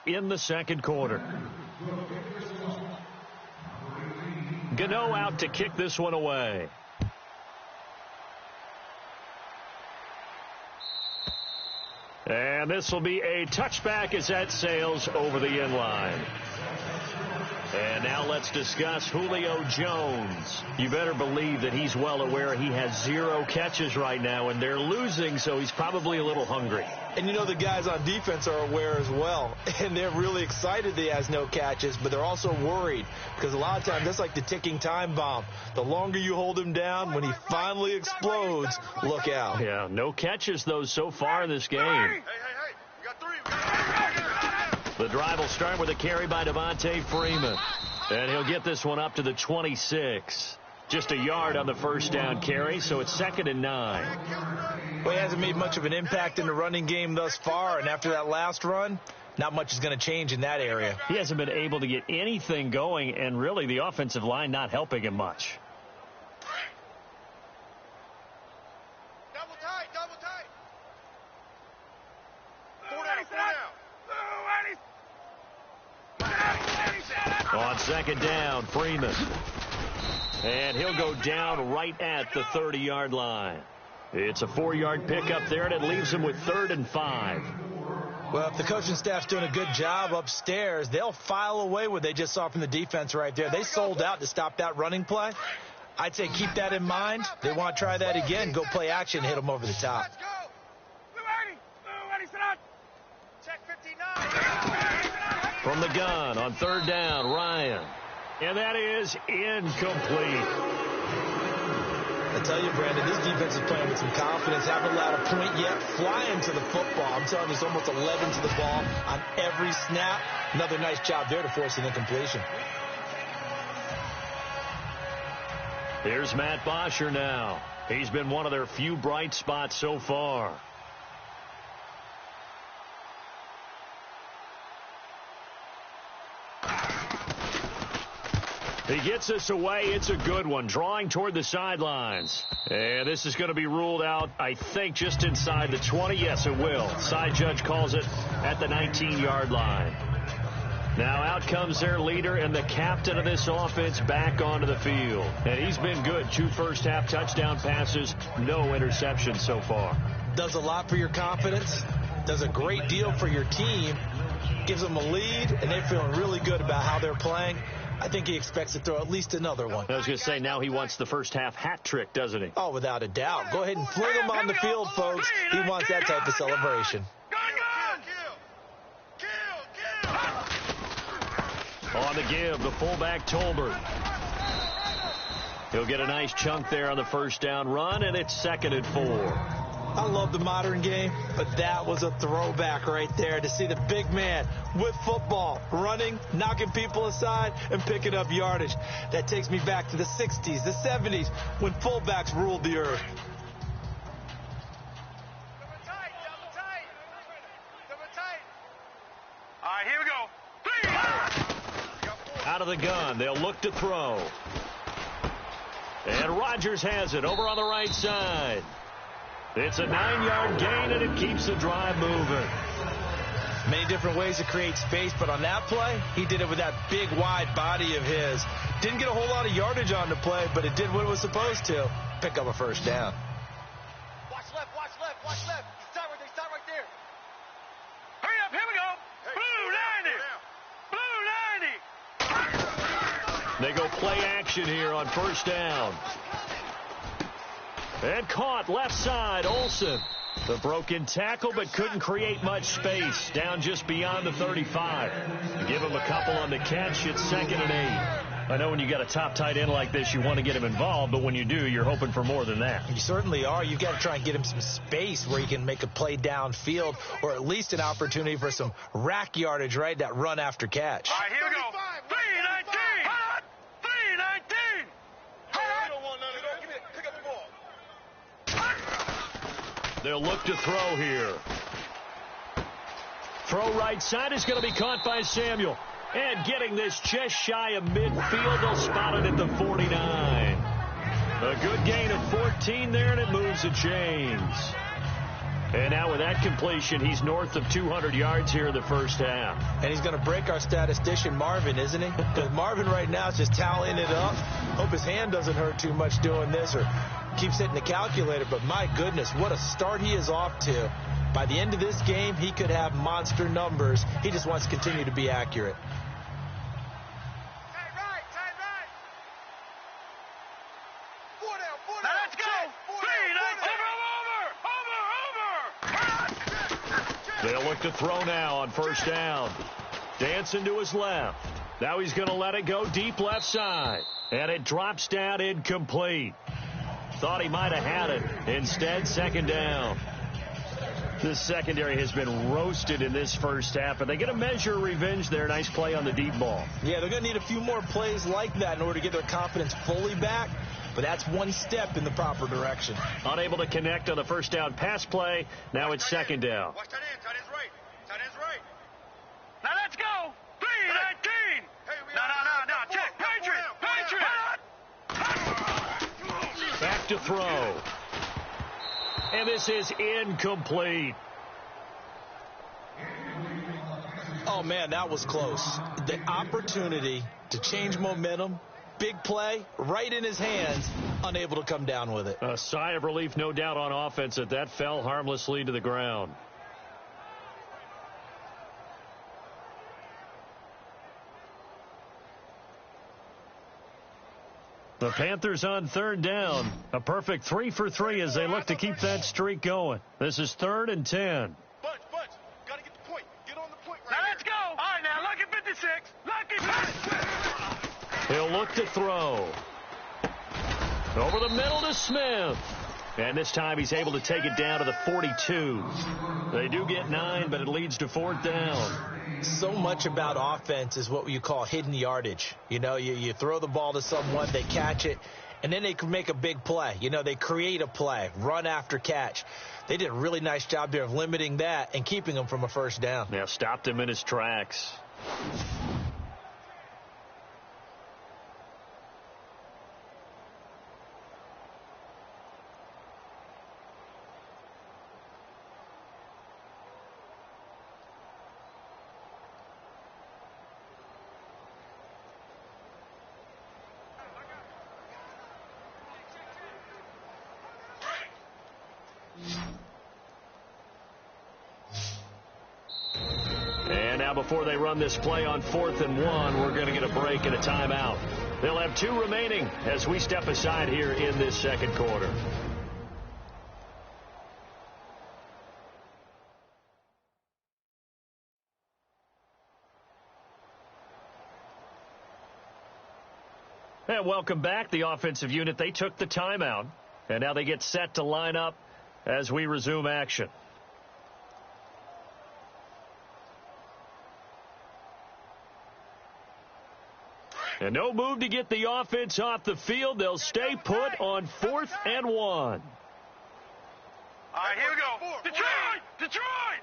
in the second quarter. Gano out to kick this one away. And this will be a touchback as that sails over the inline. And now let's discuss Julio Jones. You better believe that he's well aware he has 0 catches right now, and they're losing, so he's probably a little hungry. And you know the guys on defense are aware as well, and they're really excited that he has no catches, but they're also worried because a lot of times that's like the ticking time bomb. The longer you hold him down, when he finally explodes, look out. Yeah, no catches, though, so far in this game. Hey, you got 3. The drive will start with a carry by Devontae Freeman. And he'll get this one up to the 26. Just a yard on the first down carry, so it's 2nd and 9. Well, he hasn't made much of an impact in the running game thus far, and after that last run, not much is going to change in that area. He hasn't been able to get anything going, and really the offensive line not helping him much. Double tight. 4 down. On 2nd down, Freeman. And he'll go down right at the 30-yard line. It's a 4-yard pickup there, and it leaves him with 3rd and 5. Well, if the coaching staff's doing a good job upstairs, they'll file away what they just saw from the defense right there. They sold out to stop that running play. I'd say keep that in mind. They want to try that again. Go play action, hit them over the top. Let's go. Check 59. From the gun on 3rd down, Ryan. And that is incomplete. I tell you, Brandon, this defense is playing with some confidence. Haven't allowed a point yet. Flying to the football. I'm telling you, it's almost 11 to the ball on every snap. Another nice job there to force an incompletion. Here's Matt Bosher now. He's been one of their few bright spots so far. He gets this away. It's a good one. Drawing toward the sidelines. And this is going to be ruled out, I think, just inside the 20. Yes, it will. Side judge calls it at the 19-yard line. Now out comes their leader and the captain of this offense back onto the field. And he's been good. 2 first-half touchdown passes, no interceptions so far. Does a lot for your confidence. Does a great deal for your team. Gives them a lead, and they're feeling really good about how they're playing. I think he expects to throw at least another one. I was going to say, now he wants the first-half hat trick, doesn't he? Oh, without a doubt. Go ahead and fling him on the field, folks. He wants that type of celebration. On the give, the fullback Tolbert. He'll get a nice chunk there on the first down run, and it's 2nd and 4. I love the modern game, but that was a throwback right there to see the big man with football, running, knocking people aside, and picking up yardage. That takes me back to the 60s, the 70s, when fullbacks ruled the earth. All right, here we go. Out of the gun, they'll look to throw. And Rodgers has it over on the right side. It's a 9-yard gain, and it keeps the drive moving. Many different ways to create space, but on that play, he did it with that big, wide body of his. Didn't get a whole lot of yardage on the play, but it did what it was supposed to. Pick up a first down. Watch left. Stop right there. Hurry up, here we go. Blue 90. They go play action here on first down. And caught left side, Olsen. The broken tackle, but couldn't create much space. Down just beyond the 35. Give him a couple on the catch. It's 2nd and 8. I know when you got a top tight end like this, you want to get him involved, but when you do, you're hoping for more than that. You certainly are. You've got to try and get him some space where he can make a play downfield, or at least an opportunity for some rack yardage, right? That run after catch. All right, here we go. 319. 319. You don't want none of that. Give me it. Pick up the ball. They'll look to throw here. Throw right side is going to be caught by Samuel. And getting this just shy of midfield, they'll spot it at the 49. A good gain of 14 there, and it moves the chains. And now with that completion, he's north of 200 yards here in the first half. And he's going to break our statistician Marvin, isn't he? Because Marvin right now is just tallying it up. Hope his hand doesn't hurt too much doing this or keeps hitting the calculator. But my goodness, what a start he is off to. By the end of this game, he could have monster numbers. He just wants to continue to be accurate. They'll look to throw now on first down. Dancing to his left. Now he's going to let it go deep left side. And it drops down incomplete. Thought he might have had it. Instead, second down. This secondary has been roasted in this first half, and they get a measure of revenge there. Nice play on the deep ball. Yeah, they're going to need a few more plays like that in order to get their confidence fully back. But that's one step in the proper direction. Unable to connect on the first down pass play. Now it's second down. Watch tight end. Tight end's right. Tight end's right. Now let's go. 3-19. No. Check. Patriot. Back to throw. And this is incomplete. Oh, man, that was close. The opportunity to change momentum, big play, right in his hands, unable to come down with it. A sigh of relief, no doubt, on offense that fell harmlessly to the ground. The Panthers on third down. A perfect 3 for 3 as they look to keep that streak going. This is 3rd and 10. Bunch. Gotta get the point. Get on the point right Now let's go. All right, now lucky 56. Lucky. He'll look to throw. Over the middle to Smith. And this time he's able to take it down to the 42. They do get 9, but it leads to 4th down. So much about offense is what you call hidden yardage. You know, you throw the ball to someone, they catch it, and then they can make a big play. You know, they create a play, run after catch. They did a really nice job there of limiting that and keeping him from a first down. Now stopped him in his tracks. And now before they run this play on 4th and 1, we're going to get a break and a timeout. They'll have 2 remaining as we step aside here in this second quarter. And welcome back. The offensive unit, they took the timeout, and now they get set to line up as we resume action. And no move to get the offense off the field. They'll stay put on 4th and 1. All right, here we go. Detroit!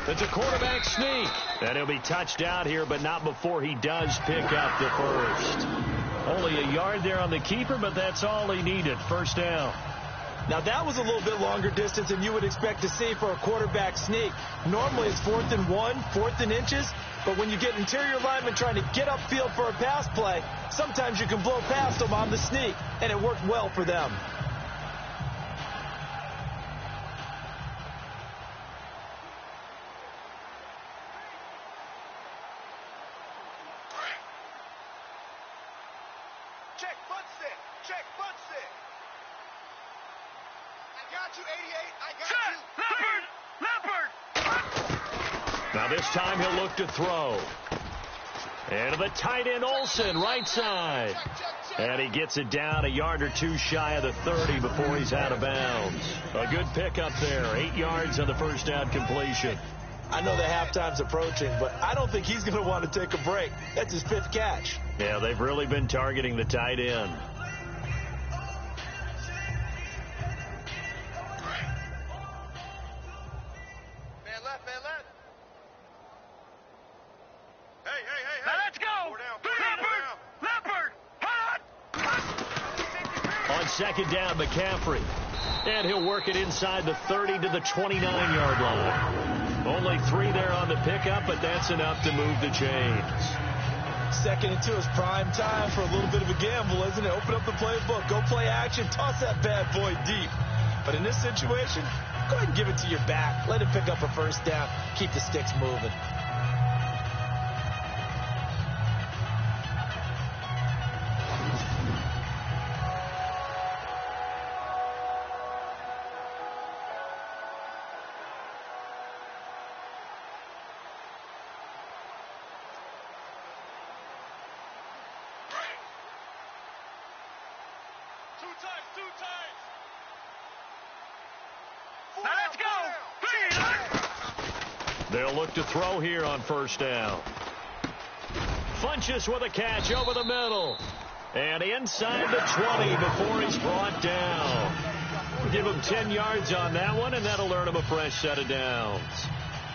It's a quarterback sneak. And he'll be touched out here, but not before he does pick up the first. Only a yard there on the keeper, but that's all he needed. First down. Now, that was a little bit longer distance than you would expect to see for a quarterback sneak. Normally, it's 4th and 1, 4th and inches. But when you get interior linemen trying to get upfield for a pass play, sometimes you can blow past them on the sneak, and it worked well for them. Check, butt stick. I got you, 88. I got you. Leopard! Now this time he'll look to throw. And to the tight end, Olsen, right side. And he gets it down a yard or two shy of the 30 before he's out of bounds. A good pickup there. 8 yards on the first down completion. I know the halftime's approaching, but I don't think he's going to want to take a break. That's his 5th catch. Yeah, they've really been targeting the tight end. Second down, McCaffrey. And he'll work it inside the 30 to the 29-yard line. Only 3 there on the pickup, but that's enough to move the chains. 2nd and 2 is prime time for a little bit of a gamble, isn't it? Open up the playbook, go play action, toss that bad boy deep. But in this situation, go ahead and give it to your back. Let him pick up a first down. Keep the sticks moving. Two times. Now let's go. They'll look to throw here on first down. Funchess with a catch over the middle. And inside the 20 before he's brought down. Give him 10 yards on that one, and that'll earn him a fresh set of downs.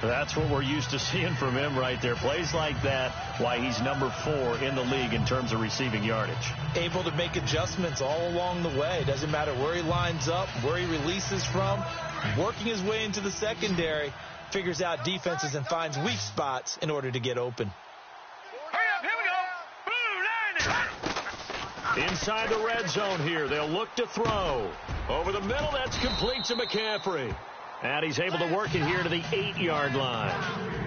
That's what we're used to seeing from him right there. Plays like that, why he's number 4 in the league in terms of receiving yardage. Able to make adjustments all along the way. Doesn't matter where he lines up, where he releases from. Working his way into the secondary, figures out defenses and finds weak spots in order to get open. Hurry up, here we go. Blue line. Inside the red zone here, they'll look to throw. Over the middle, that's complete to McCaffrey. And he's able to work it here to the 8-yard line.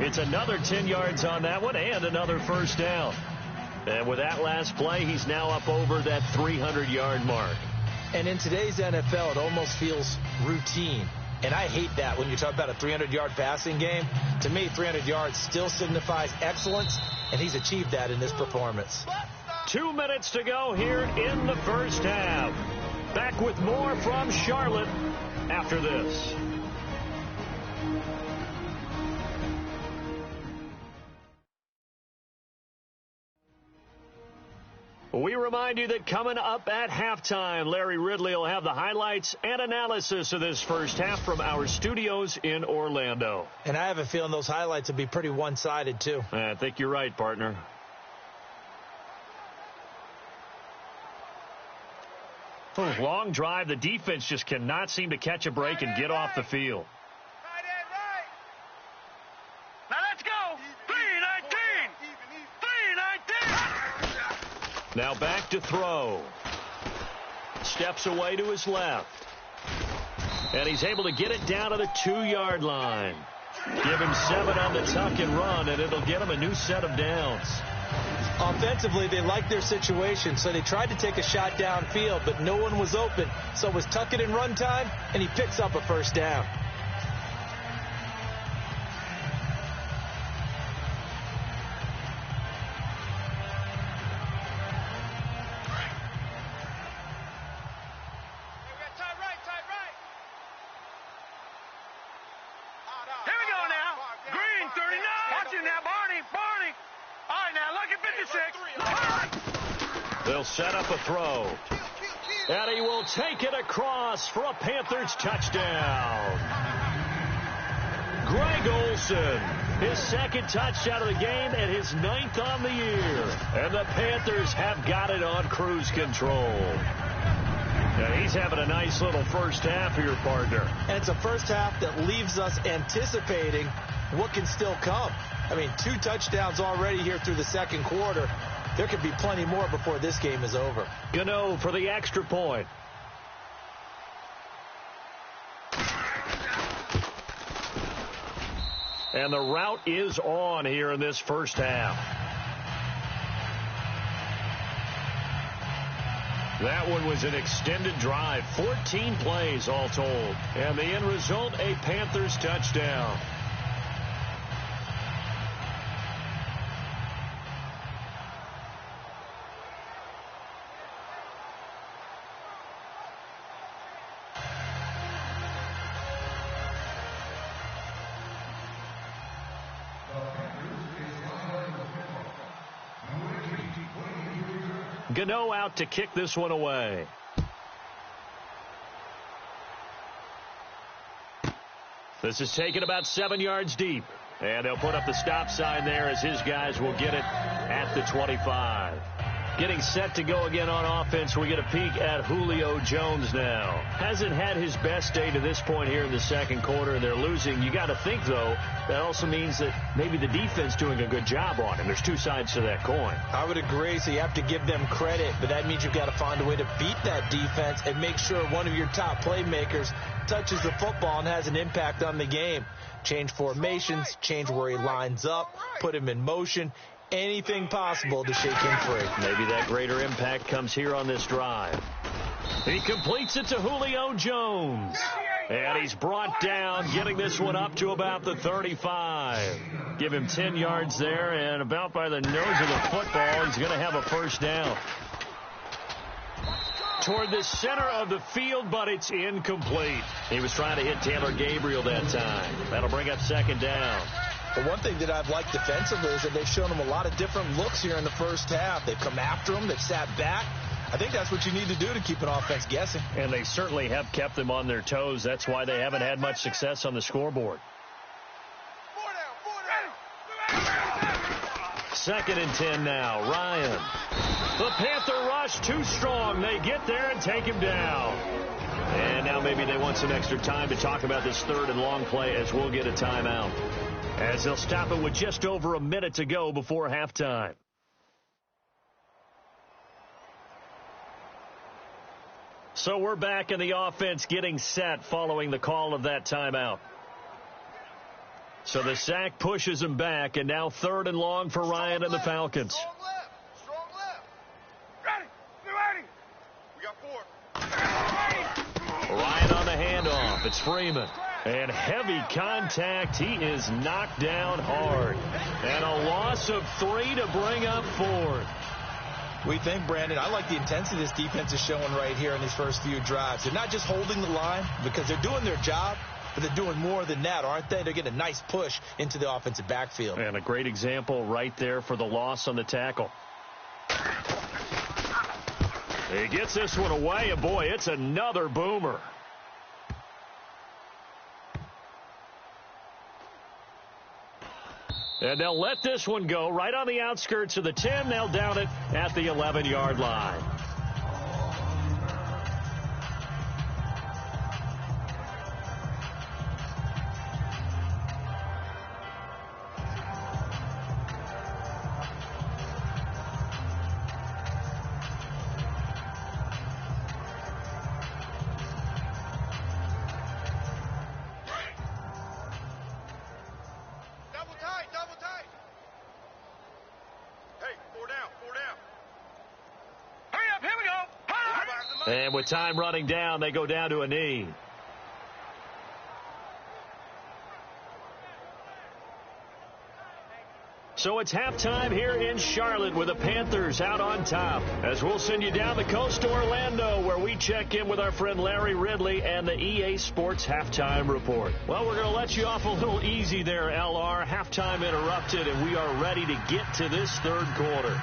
It's another 10 yards on that one and another first down. And with that last play, he's now up over that 300-yard mark. And in today's NFL, it almost feels routine. And I hate that when you talk about a 300-yard passing game. To me, 300 yards still signifies excellence, and he's achieved that in this performance. 2 minutes to go here in the first half. Back with more from Charlotte after this. We remind you that coming up at halftime, Larry Ridley will have the highlights and analysis of this first half from our studios in Orlando. And I have a feeling those highlights will be pretty one-sided, too. I think you're right, partner. Long drive. The defense just cannot seem to catch a break and get off the field. Now let's go. 3-19. Now back to throw. Steps away to his left. And he's able to get it down to the 2-yard line. Give him 7 on the tuck and run, and it'll get him a new set of downs. Offensively, they liked their situation, so they tried to take a shot downfield, but no one was open. So it was tuck it and run time, and he picks up a first down. They'll set up a throw. And he will take it across for a Panthers touchdown. Greg Olsen, his 2nd touchdown of the game and his 9th on the year. And the Panthers have got it on cruise control. And he's having a nice little first half here, partner. And it's a first half that leaves us anticipating what can still come. I mean, 2 touchdowns already here through the second quarter. There could be plenty more before this game is over. Gano for the extra point. And the route is on here in this first half. That one was an extended drive, 14 plays all told. And the end result, a Panthers touchdown. Gano out to kick this one away. This is taken about 7 yards deep. And they'll put up the stop sign there as his guys will get it at the 25. Getting set to go again on offense, we get a peek at Julio Jones now. Hasn't had his best day to this point here in the second quarter, and they're losing. You got to think, though, that also means that maybe the defense doing a good job on him. There's two sides to that coin. I would agree, so you have to give them credit, but that means you've got to find a way to beat that defense and make sure one of your top playmakers touches the football and has an impact on the game. Change formations, change where he lines up, put him in motion. Anything possible to shake him free. Maybe that greater impact comes here on this drive. He completes it to Julio Jones. And he's brought down, getting this one up to about the 35. Give him 10 yards there, and about by the nose of the football, he's going to have a first down. Toward the center of the field, but it's incomplete. He was trying to hit Taylor Gabriel that time. That'll bring up second down. But one thing that I've liked defensively is that they've shown him a lot of different looks here in the first half. They've come after him. They've sat back. I think that's what you need to do to keep an offense guessing. And they certainly have kept them on their toes. That's why they haven't had much success on the scoreboard. 2nd and 10 now. Ryan. The Panther rush too strong. They get there and take him down. And now maybe they want some extra time to talk about this 3rd and long play as we'll get a timeout. As they'll stop it with just over a minute to go before halftime. So we're back in the offense getting set following the call of that timeout. So the sack pushes him back, and now 3rd and long for Ryan and the Falcons. Strong left. Strong left. Ready. Be ready. We got 4. Ryan on the handoff. It's Freeman. And heavy contact. He is knocked down hard. And a loss of 3 to bring up 4. We think, Brandon, I like the intensity this defense is showing right here in these first few drives. They're not just holding the line because they're doing their job, but they're doing more than that, aren't they? They're getting a nice push into the offensive backfield. And a great example right there for the loss on the tackle. He gets this one away, and boy, it's another boomer. And they'll let this one go right on the outskirts of the 10. They'll down it at the 11-yard line. And with time running down, they go down to a knee. So it's halftime here in Charlotte with the Panthers out on top. As we'll send you down the coast to Orlando, where we check in with our friend Larry Ridley and the EA Sports Halftime Report. Well, we're going to let you off a little easy there, LR. Halftime interrupted, and we are ready to get to this 3rd quarter.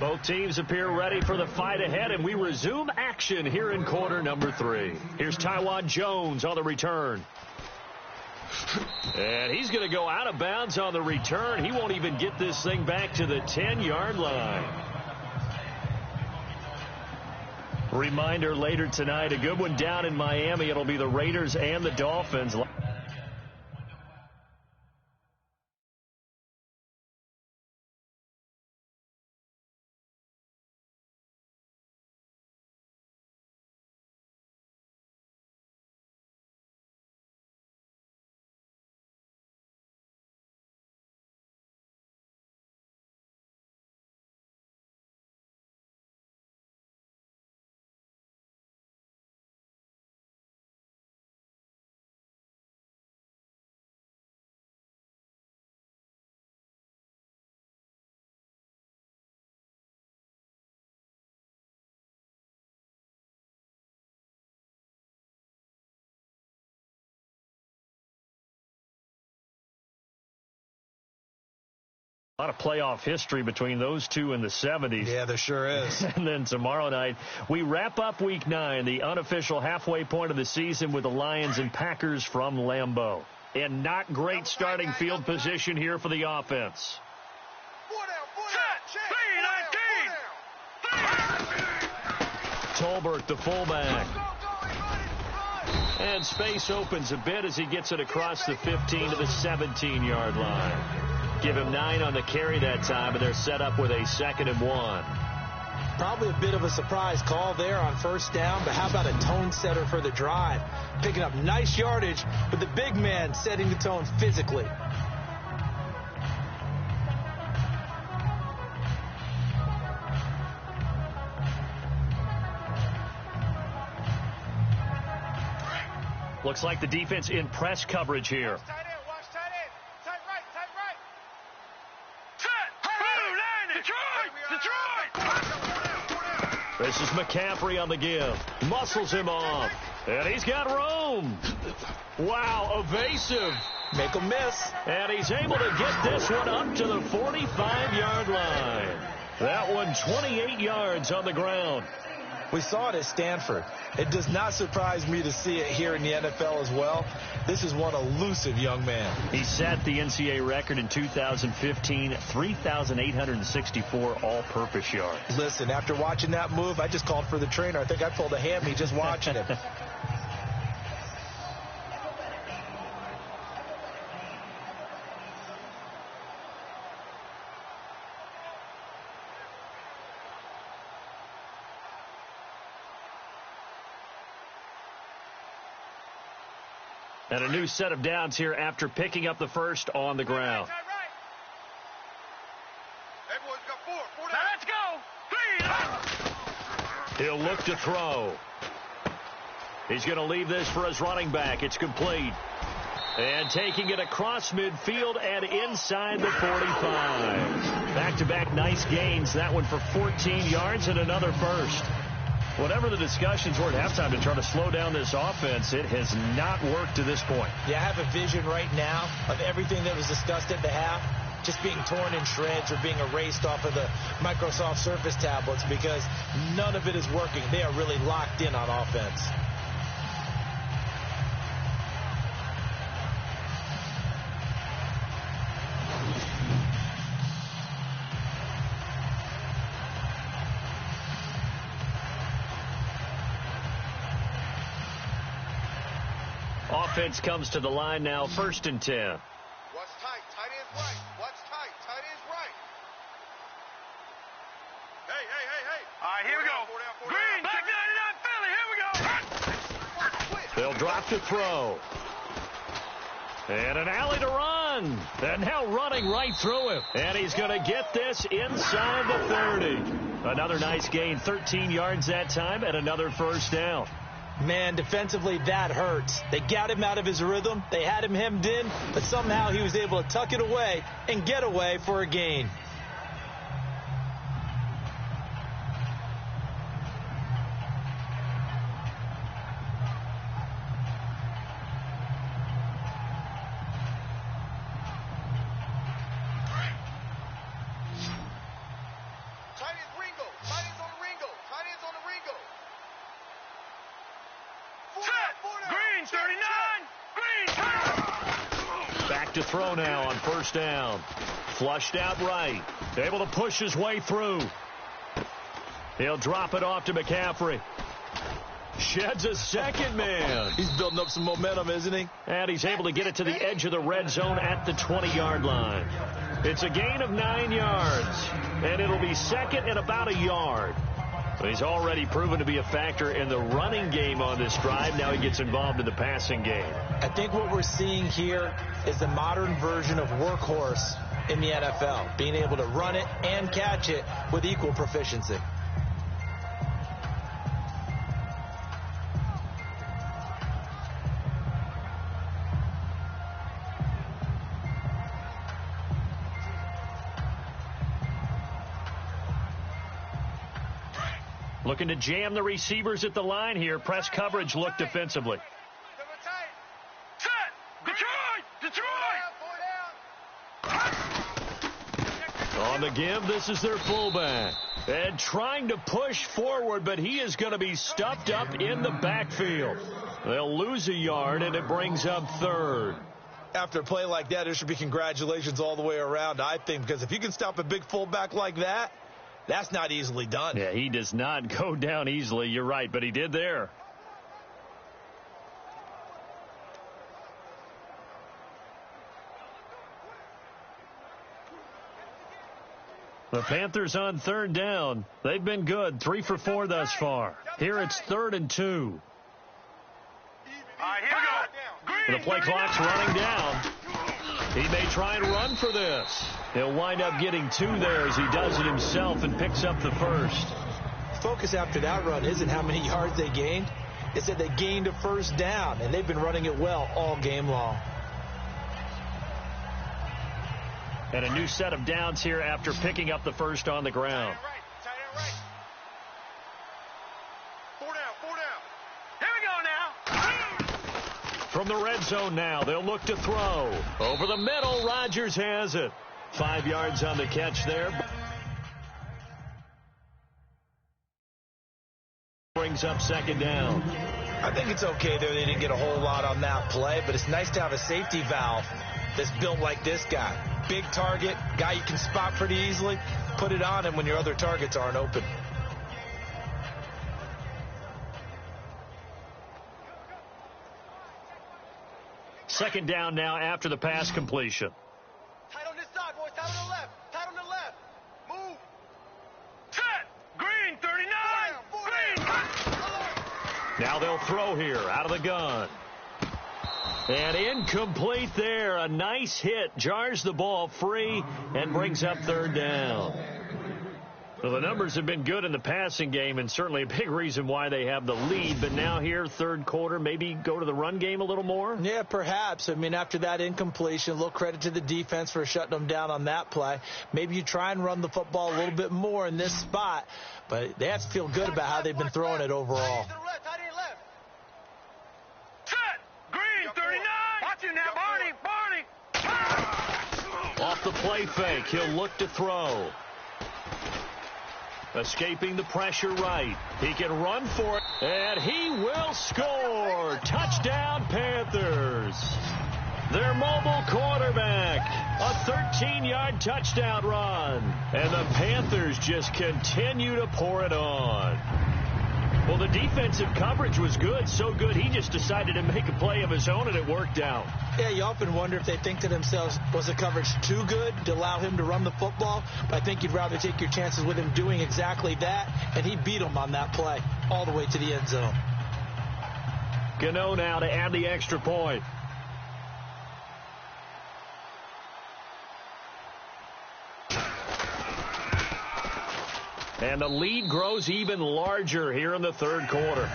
Both teams appear ready for the fight ahead, and we resume action here in quarter number 3. Here's Taiwan Jones on the return. And he's going to go out of bounds on the return. He won't even get this thing back to the 10-yard line. Reminder later tonight, a good one down in Miami. It'll be the Raiders and the Dolphins. A lot of playoff history between those two in the 70s. Yeah, there sure is. And then tomorrow night, we wrap up Week 9, the unofficial halfway point of the season with the Lions and Packers from Lambeau. And not great starting field position here for the offense. 4 down, 4 down. Check. Tolbert, the fullback. And space opens a bit as he gets it across the 15 to the 17-yard line. Give him 9 on the carry that time, and they're set up with a 2nd and 1. Probably a bit of a surprise call there on first down, but how about a tone setter for the drive? Picking up nice yardage, but the big man setting the tone physically. Looks like the defense in press coverage here. Watch tight end, watch tight end. Tight right, tight right. Detroit! This is McCaffrey on the give. Muscles him off. And he's got room. Wow, evasive. Make him miss. And he's able to get this one up to the 45-yard line. That one 28 yards on the ground. We saw it at Stanford. It does not surprise me to see it here in the NFL as well. This is one elusive young man. He set the NCAA record in 2015, 3,864 all-purpose yards. Listen, after watching that move, I just called for the trainer. I think I pulled a hammy just watching him. And a new set of downs here after picking up the first on the ground. Tight right. Everyone's got four. He'll Now let's go. 3. look to throw. He's going to leave this for his running back. It's complete. And taking it across midfield and inside the 45. Back-to-back nice gains. That one for 14 yards and another first. Whatever the discussions were at halftime to try to slow down this offense, it has not worked to this point. Yeah, I have a vision right now of everything that was discussed at the half just being torn in shreds or being erased off of the Microsoft Surface tablets because none of it is working. They are really locked in on offense. Offense comes to the line now, 1st and 10. Watch tight. Tight end's right. Watch tight. Tight end's right. Hey. All right, here we go. Green, back 99 Philly. Here we go. They'll drop to throw. And an alley to run. And now running right through him. And he's going to get this inside the 30. Another nice gain, 13 yards that time, and another first down. Man, defensively, that hurts. They got him out of his rhythm. They had him hemmed in, but somehow he was able to tuck it away and get away for a gain. Tight end's Ringo. Tight end's on the Ringo. Tight end's on the Ringo. Green, 39. Green, Back to throw now on first down. Flushed out right. Able to push his way through. He'll drop it off to McCaffrey. Sheds a second man. He's building up some momentum, isn't he? And he's able to get it to the edge of the red zone at the 20-yard line. It's a gain of 9 yards. And it'll be second and about a yard. He's already proven to be a factor in the running game on this drive. Now he gets involved in the passing game. I think what we're seeing here is the modern version of workhorse in the NFL, being able to run it and catch it with equal proficiency. Looking to jam the receivers at the line here. Press coverage look defensively. On the give, this is their fullback. And trying to push forward, but he is going to be stuffed up in the backfield. They'll lose a yard, and it brings up third. After a play like that, there should be congratulations all the way around, I think, because if you can stop a big fullback like that, That's not easily done. Yeah, he does not go down easily. You're right, but he did there. The Panthers on third down. They've been good. 3 for 4 thus far. Here it's 3rd and 2. All right, here we go. The play clock's running down. He may try and run for this. He'll wind up getting 2 there as he does it himself and picks up the first. Focus after that run isn't how many yards they gained. It's that they gained a first down, and they've been running it well all game long. And a new set of downs here after picking up the first on the ground. Tight end right. 4 down. Here we go now. From the red zone now, they'll look to throw. Over the middle, Rodgers has it. 5 yards on the catch there. Brings up 2nd down. I think it's okay there. They didn't get a whole lot on that play, but it's nice to have a safety valve that's built like this guy. Big target, guy you can spot pretty easily. Put it on him when your other targets aren't open. Second down now after the pass completion. Tight on this side, boys. Tight on the left. Tight on the left. Move. Set. Green, 39. Green. Now they'll throw here out of the gun. And incomplete there. A nice hit. Jars the ball free and brings up 3rd down. Well, the numbers have been good in the passing game and certainly a big reason why they have the lead. But now here, 3rd quarter, maybe go to the run game a little more? Yeah, perhaps. I mean, after that incompletion, a little credit to the defense for shutting them down on that play. Maybe you try and run the football a little bit more in this spot. But they have to feel good about how they've been throwing it overall. Set. Green, 39. Watch it now, Barney. Off the play fake, he'll look to throw. Escaping the pressure right. He can run for it, and he will score. Touchdown, Panthers. Their mobile quarterback. A 13-yard touchdown run. And the Panthers just continue to pour it on. Well, the defensive coverage was good, so good he just decided to make a play of his own, and it worked out. Yeah, you often wonder if they think to themselves, was the coverage too good to allow him to run the football? But I think you'd rather take your chances with him doing exactly that, and he beat him on that play all the way to the end zone. Gano now to add the extra point. And the lead grows even larger here in the 3rd quarter.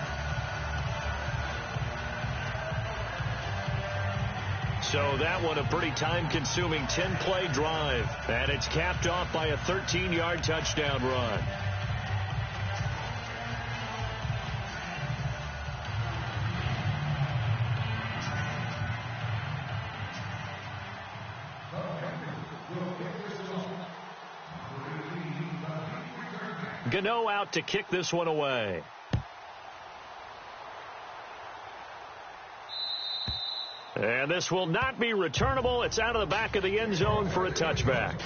So that one a pretty time-consuming 10-play drive. And it's capped off by a 13-yard touchdown run. Gano out to kick this one away. And this will not be returnable. It's out of the back of the end zone for a touchback.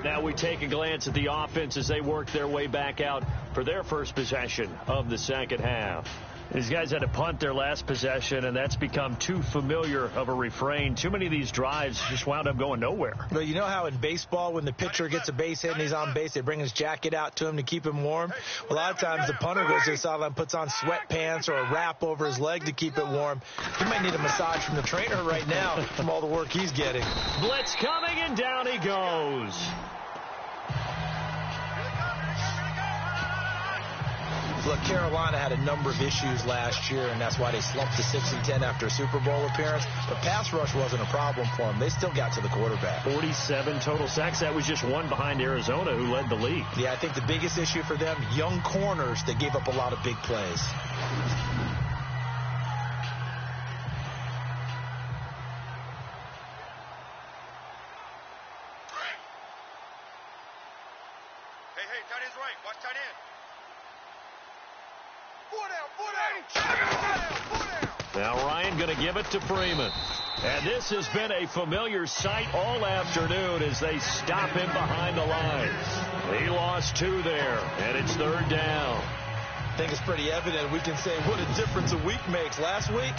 Now we take a glance at the offense as they work their way back out for their first possession of the 2nd half. These guys had to punt their last possession, and that's become too familiar of a refrain. Too many of these drives just wound up going nowhere. But you know how in baseball, when the pitcher gets a base hit and he's on base, they bring his jacket out to him to keep him warm? Well, a lot of times the punter goes to the sideline, puts on sweatpants or a wrap over his leg to keep it warm. He might need a massage from the trainer right now from all the work he's getting. Blitz coming, and down he goes. Look, Carolina had a number of issues last year, and that's why they slumped to 6-10 after a Super Bowl appearance. But pass rush wasn't a problem for them. They still got to the quarterback. 47 total sacks. That was just one behind Arizona, who led the league. Yeah, I think the biggest issue for them, young corners that gave up a lot of big plays. Hey, tight end's right. Watch tight end. 4 down. Now Ryan going to give it to Freeman. And this has been a familiar sight all afternoon as they stop him behind the lines. He lost 2 there, and it's 3rd down. I think it's pretty evident. We can say what a difference a week makes. Last week,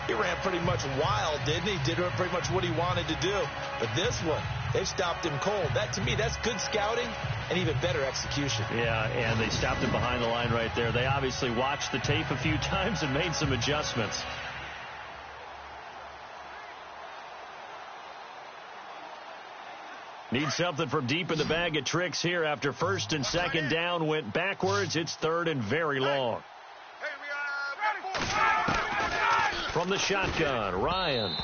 he ran pretty much wild, didn't he? Did pretty much what he wanted to do. But this one, they've stopped him cold. That, to me, that's good scouting and even better execution. Yeah, and they stopped him behind the line right there. They obviously watched the tape a few times and made some adjustments. Need something from deep in the bag of tricks here after 1st and 2nd down went backwards. It's 3rd and very long. From the shotgun, Ryan.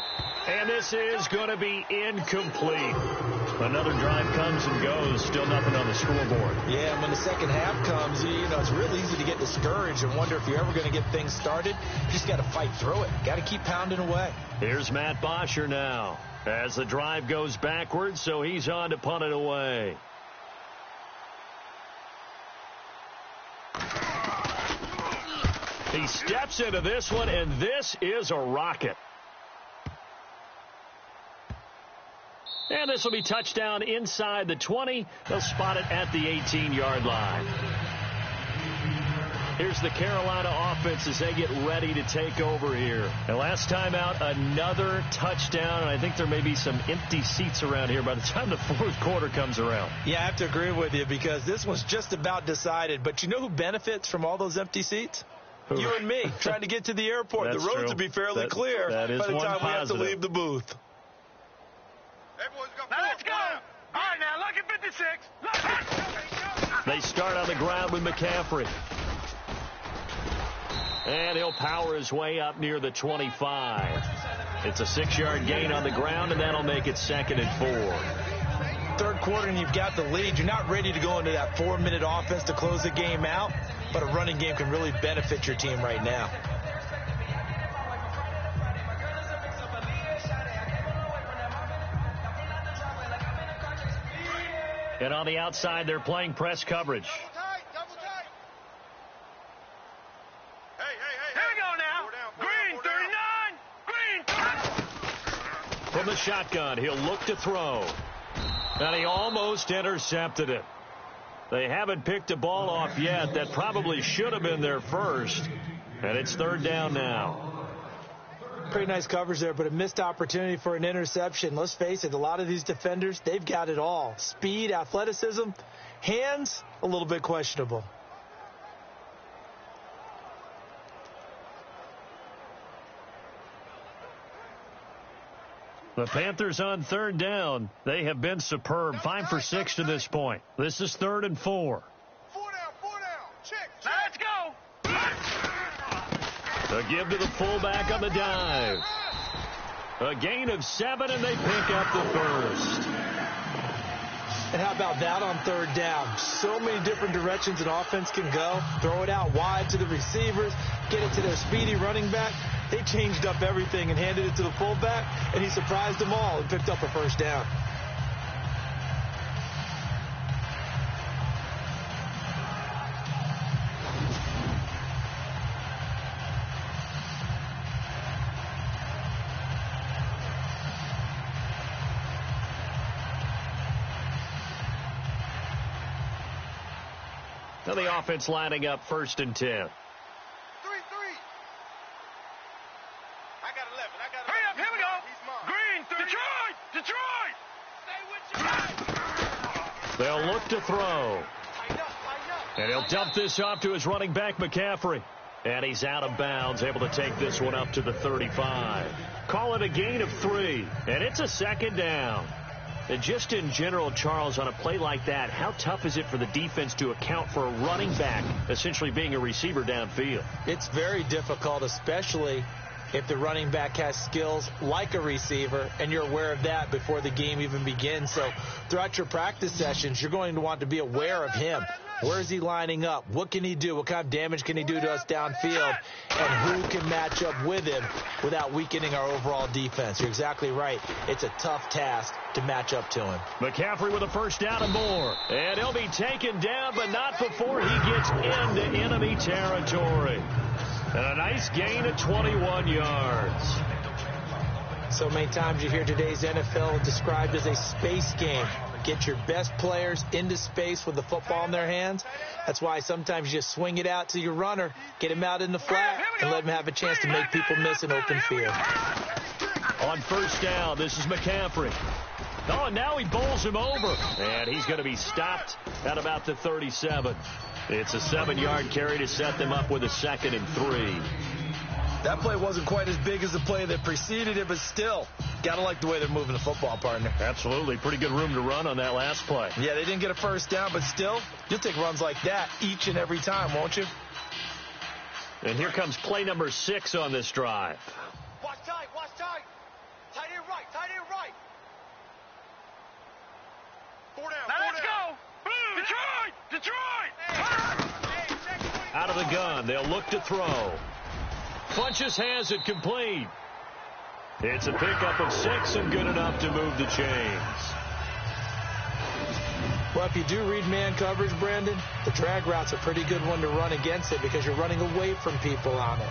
And this is going to be incomplete. Another drive comes and goes. Still nothing on the scoreboard. Yeah, and when the second half comes, you know, it's real easy to get discouraged and wonder if you're ever going to get things started. You just got to fight through it. Got to keep pounding away. Here's Matt Bosher now as the drive goes backwards, so he's on to punt it away. He steps into this one, and this is a rocket. And this will be touchdown inside the 20. They'll spot it at the 18-yard line. Here's the Carolina offense as they get ready to take over here. And last time out, another touchdown. And I think there may be some empty seats around here by the time the 4th quarter comes around. Yeah, I have to agree with you because this one's just about decided. But you know who benefits from all those empty seats? You and me, trying to get to the airport. The roads will be fairly clear by the time we have to leave the booth. Now let's go. All right, now, look at 56. They start on the ground with McCaffrey. And he'll power his way up near the 25. It's a 6-yard gain on the ground, and that'll make it 2nd and 4. 3rd quarter, and you've got the lead. You're not ready to go into that 4-minute offense to close the game out, but a running game can really benefit your team right now. And on the outside, they're playing press coverage. Double tight. Here we go now. Green 39. Green 30. From the shotgun, he'll look to throw. And he almost intercepted it. They haven't picked a ball off yet. That probably should have been their first. And it's 3rd down now. Pretty nice coverage there, but a missed opportunity for an interception. Let's face it, a lot of these defenders, they've got it all. Speed, athleticism, hands, a little bit questionable. The Panthers on 3rd down. They have been superb. 5 for 6 to this point. This is 3rd and 4. 4 down. Check. Now let's go. A give to the fullback on the dive. A gain of 7, and they pick up the first. And how about that on 3rd down? So many different directions an offense can go. Throw it out wide to the receivers, get it to their speedy running back. They changed up everything and handed it to the fullback, and he surprised them all and picked up a 1st down. Now the offense lining up 1st and 10. 3-3. I got 11. Hurry up, here we go. Green 30. Detroit. They'll look to throw. And he'll dump this off to his running back, McCaffrey. And he's out of bounds, able to take this one up to the 35. Call it a gain of 3. And it's a 2nd down. And just in general, Charles, on a play like that, how tough is it for the defense to account for a running back essentially being a receiver downfield? It's very difficult, especially if the running back has skills like a receiver, and you're aware of that before the game even begins. So throughout your practice sessions, you're going to want to be aware of him. Where is he lining up? What can he do? What kind of damage can he do to us downfield? And who can match up with him without weakening our overall defense? You're exactly right. It's a tough task to match up to him. McCaffrey with a 1st down and more. And he'll be taken down, but not before he gets into enemy territory. And a nice gain of 21 yards. So many times you hear today's NFL described as a space game. Get your best players into space with the football in their hands. That's why sometimes you just swing it out to your runner, get him out in the flat, and let him have a chance to make people miss an open field. On first down, this is McCaffrey. Oh, and now he bowls him over. And he's going to be stopped at about the 37. It's a 7-yard carry to set them up with a 2nd and 3. That play wasn't quite as big as the play that preceded it, but still, got to like the way they're moving the football, partner. Absolutely. Pretty good room to run on that last play. Yeah, they didn't get a first down, but still, you'll take runs like that each and every time, won't you? And here comes play number 6 on this drive. Watch tight, watch tight. Tight end right, tight end right. 4 down, Now 4 let's down. go. Detroit! Detroit! Out of the gun, they'll look to throw. Funches has it complete. It's a pickup of 6 and good enough to move the chains. Well, if you do read man coverage, Brandon, the drag route's a pretty good one to run against it because you're running away from people on it.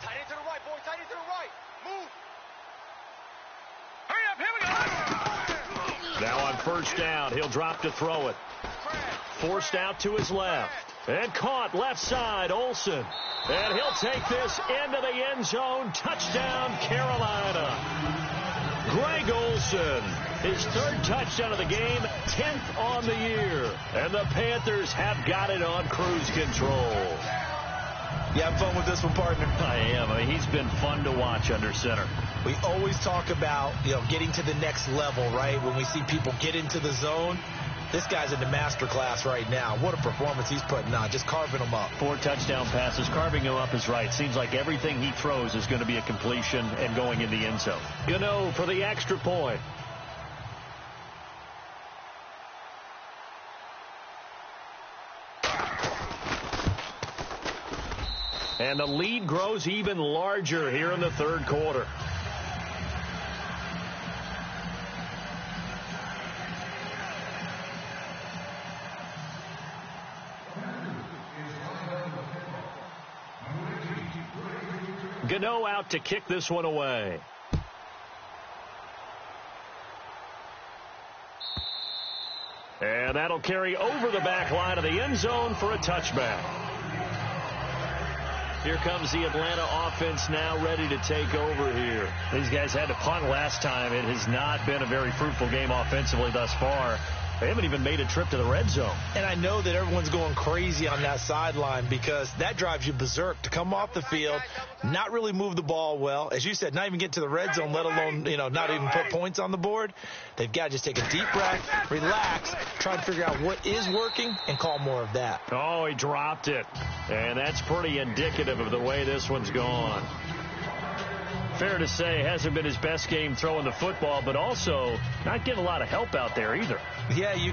Tight end to the right, boy, tight end to the right. Move. Hurry up, here we go! Now on first down, he'll drop to throw it. Forced out to his left. And caught left side, Olsen. And he'll take this into the end zone. Touchdown, Carolina. Greg Olsen, his 3rd touchdown of the game, 10th on the year. And the Panthers have got it on cruise control. You having fun with this one, partner? I am. I mean, he's been fun to watch under center. We always talk about, getting to the next level, right? When we see people get into the zone, this guy's in the master class right now. What a performance he's putting on, just carving them up. 4 touchdown passes. Carving him up is right. Seems like everything he throws is going to be a completion and going in the end zone. For the extra point. And the lead grows even larger here in the 3rd quarter. Gano out to kick this one away. And that'll carry over the back line of the end zone for a touchback. Here comes the Atlanta offense now ready to take over here. These guys had to punt last time. It has not been a very fruitful game offensively thus far. They haven't even made a trip to the red zone. And I know that everyone's going crazy on that sideline because that drives you berserk to come off the field, not really move the ball well. As you said, not even get to the red zone, let alone, not even put points on the board. They've got to just take a deep breath, relax, try to figure out what is working, and call more of that. Oh, he dropped it. And that's pretty indicative of the way this one's gone. Fair to say, hasn't been his best game throwing the football, but also not getting a lot of help out there either. Yeah, you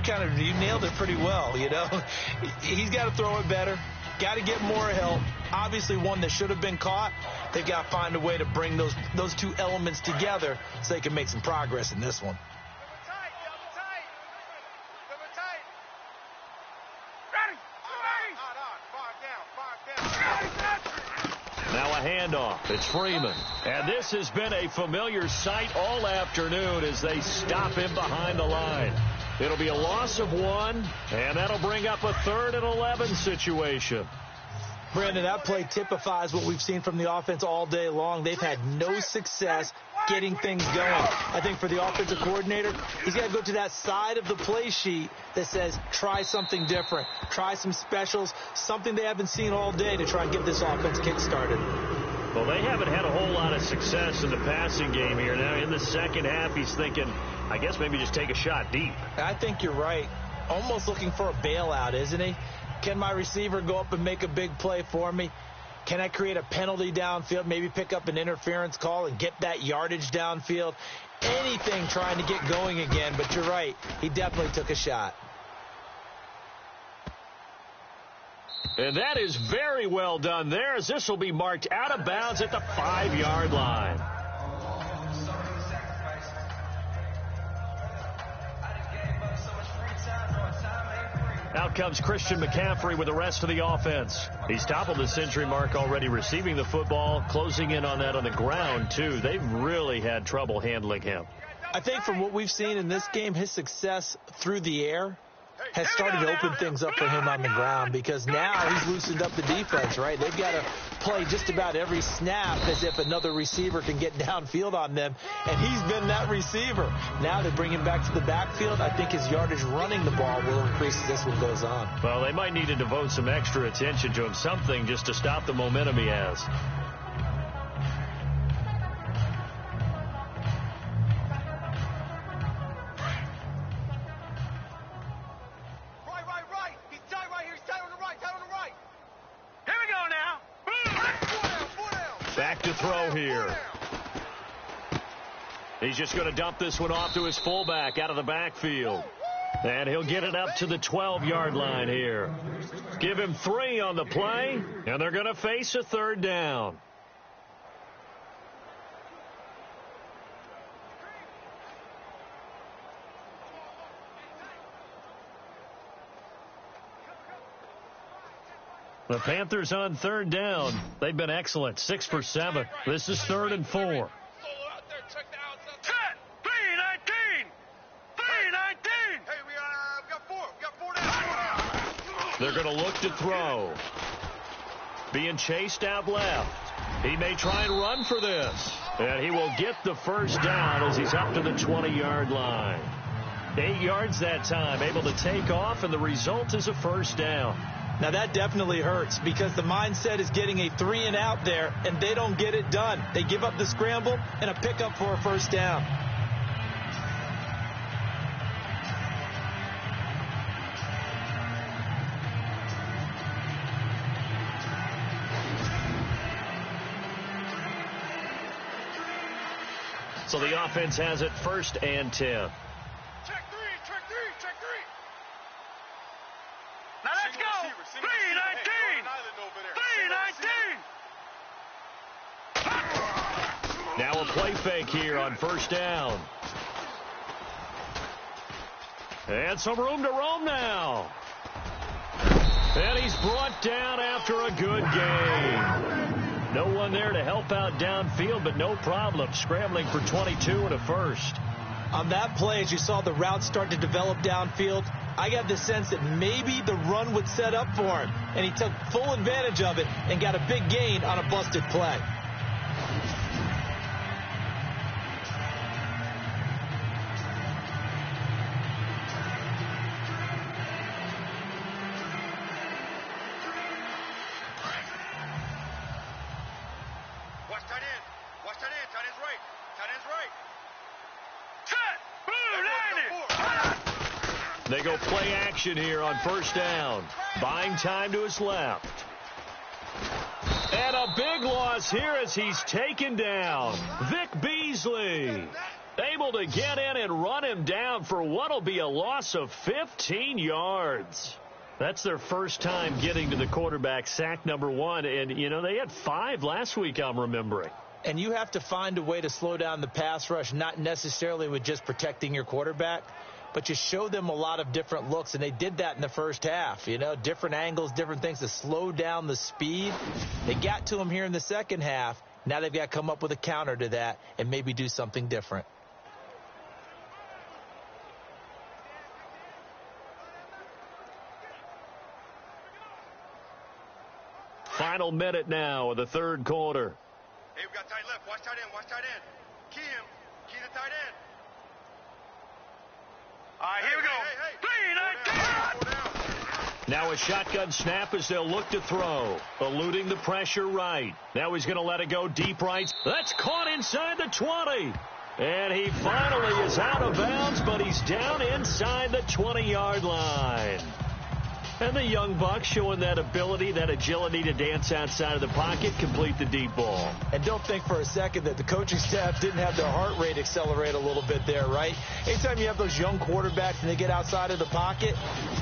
nailed it pretty well, He's got to throw it better, got to get more help. Obviously one that should have been caught. They've got to find a way to bring those two elements together so they can make some progress in this one. Now a handoff. It's Freeman. And this has been a familiar sight all afternoon as they stop him behind the line. It'll be a loss of 1, and that'll bring up a 3rd and 11 situation. Brandon, that play typifies what we've seen from the offense all day long. They've had no success getting things going. I think for the offensive coordinator, he's got to go to that side of the play sheet that says try something different, try some specials, something they haven't seen all day to try and get this offense kick-started. Well, they haven't had a whole lot of success in the passing game here. Now, in the second half, he's thinking, I guess maybe just take a shot deep. I think you're right. Almost looking for a bailout, isn't he? Can my receiver go up and make a big play for me? Can I create a penalty downfield, maybe pick up an interference call and get that yardage downfield? Anything trying to get going again, but you're right. He definitely took a shot. And that is very well done there, as this will be marked out of bounds at the 5-yard line. Out comes Christian McCaffrey with the rest of the offense. He's toppled the century mark already receiving the football, closing in on that on the ground, too. They've really had trouble handling him. I think from what we've seen in this game, his success through the air has started to open things up for him on the ground, because now he's loosened up the defense, right? They've got to play just about every snap as if another receiver can get downfield on them, and he's been that receiver. Now they bring him back to the backfield. I think his yardage running the ball will increase as this one goes on. Well, they might need to devote some extra attention to him, something just to stop the momentum he has. Back to throw here. He's just going to dump this one off to his fullback out of the backfield. And he'll get it up to the 12-yard line here. Give him 3 on the play, and they're going to face a 3rd down. The Panthers on 3rd down. They've been excellent. 6 for 7. This is 3rd and 4. 3-19. 3-19. Hey, we got 4. We got 4 down. They're going to look to throw. Being chased out left. He may try and run for this. And he will get the first down as he's up to the 20-yard line. 8 yards that time. Able to take off, and the result is a first down. Now, that definitely hurts, because the mindset is getting a 3-and-out there, and they don't get it done. They give up the scramble and a pickup for a first down. So the offense has it 1st and 10. Check 3. Now let's go. 3-19. 3-19. Now a play fake here on 1st down. And some room to roam now. And he's brought down after a good game. No one there to help out downfield, but no problem. Scrambling for 22 and a first. On that play, as you saw the route start to develop downfield, I got the sense that maybe the run would set up for him, and he took full advantage of it and got a big gain on a busted play. Watch tight end. Watch tight end. Tight end's right. Tight end's right. They go play action here on 1st down. Buying time to his left. And a big loss here as he's taken down. Vic Beasley able to get in and run him down for what will be a loss of 15 yards. That's their first time getting to the quarterback, sack number 1. And, you know, they had 5 last week, I'm remembering. And you have to find a way to slow down the pass rush, not necessarily with just protecting your quarterback, but you show them a lot of different looks, and they did that in the first half. You know, different angles, different things to slow down the speed. They got to him here in the second half. Now they've got to come up with a counter to that and maybe do something different. Final minute now of the 3rd quarter. Hey, we got tight left. Watch tight end. Watch tight end. Key him. Key the tight end. All right, here we go. 3-19. Now a shotgun snap as they'll look to throw. Eluding the pressure right. Now he's going to let it go deep right. That's caught inside the 20. And he finally is out of bounds, but he's down inside the 20-yard line. And the young buck showing that ability, that agility to dance outside of the pocket, complete the deep ball. And don't think for a second that the coaching staff didn't have their heart rate accelerate a little bit there, right? Anytime you have those young quarterbacks and they get outside of the pocket,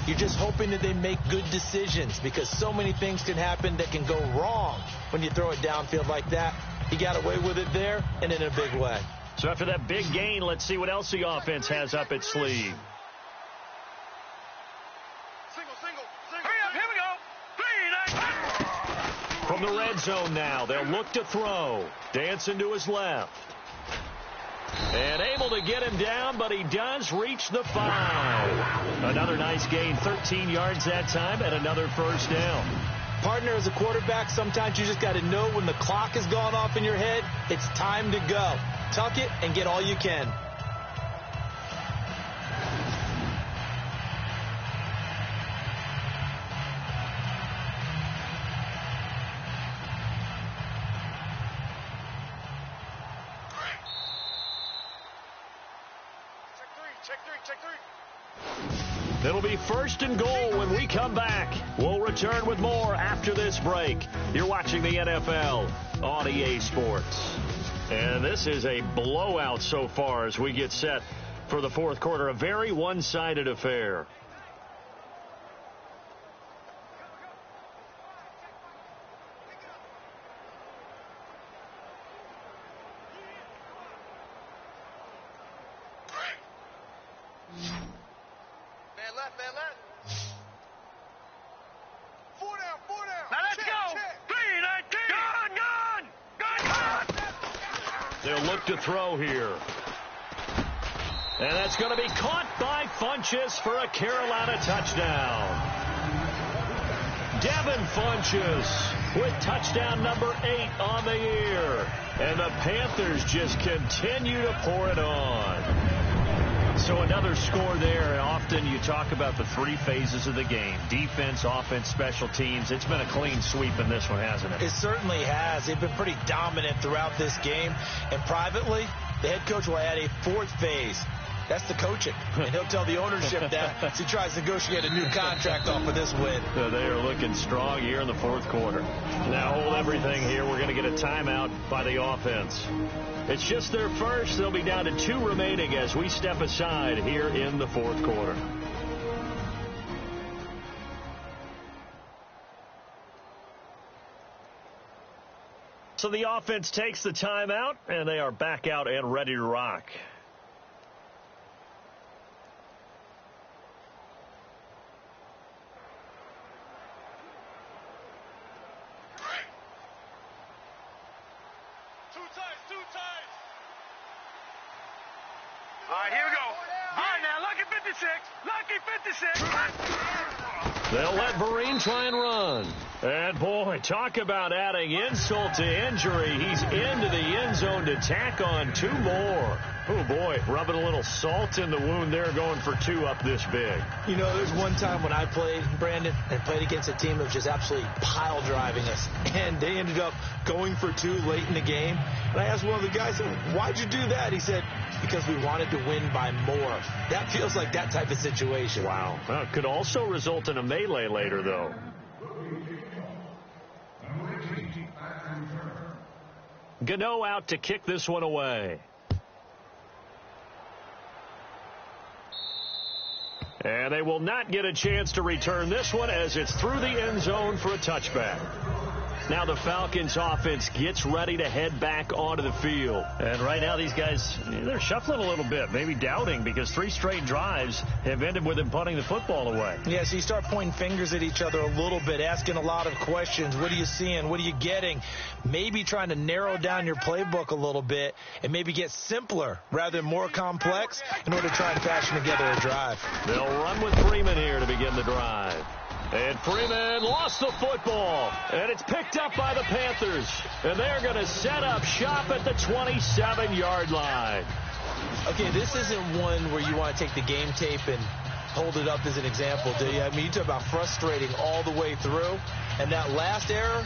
you're just hoping that they make good decisions, because so many things can happen that can go wrong when you throw it downfield like that. He got away with it there, and in a big way. So after that big gain, let's see what else the offense has up its sleeve. From the red zone now, they'll look to throw. Dancing to his left. And able to get him down, but he does reach the 5. Another nice gain, 13 yards that time, and another first down. Partner, as a quarterback, sometimes you just got to know when the clock has gone off in your head, it's time to go. Tuck it and get all you can. It'll be first and goal when we come back. We'll return with more after this break. You're watching the NFL on EA Sports. And this is a blowout so far as we get set for the fourth quarter. A very one-sided affair. To throw here. And that's going to be caught by Funchess for a Carolina touchdown. Devin Funchess with touchdown number 8 on the year. And the Panthers just continue to pour it on. So another score there. Often you talk about the 3 phases of the game. Defense, offense, special teams. It's been a clean sweep in this one, hasn't it? It certainly has. They've been pretty dominant throughout this game. And privately, the head coach will add a 4th phase. That's the coaching. And he'll tell the ownership that as he tries to negotiate a new contract off of this win. So they are looking strong here in the fourth quarter. Now hold everything here. We're going to get a timeout by the offense. It's just their first. They'll be down to 2 remaining as we step aside here in the fourth quarter. So the offense takes the timeout, and they are back out and ready to rock. All right, here we go. All right, now, lucky 56. They'll let Vereen try and run. And, boy, talk about adding insult to injury. He's into the end zone to tack on 2 more. Oh, boy, rubbing a little salt in the wound there, going for 2 up this big. You know, there's one time when I played, Brandon, and played against a team that was just absolutely pile driving us. And they ended up going for 2 late in the game. And I asked one of the guys, why'd you do that? He said, because we wanted to win by more. That feels like that type of situation. Wow. Well, it could also result in a melee later, though. Gano out to kick this one away. And they will not get a chance to return this one as it's through the end zone for a touchback. Now the Falcons offense gets ready to head back onto the field. And right now these guys, they're shuffling a little bit, maybe doubting, because 3 straight drives have ended with them punting the football away. Yeah, so you start pointing fingers at each other a little bit, asking a lot of questions. What are you seeing? What are you getting? Maybe trying to narrow down your playbook a little bit and maybe get simpler rather than more complex in order to try and fashion together a drive. They'll run with Freeman here to begin the drive. And Freeman lost the football, and it's picked up by the Panthers. And they're going to set up shop at the 27-yard line. Okay, this isn't one where you want to take the game tape and hold it up as an example, do you? I mean, you talk about frustrating all the way through. And that last error,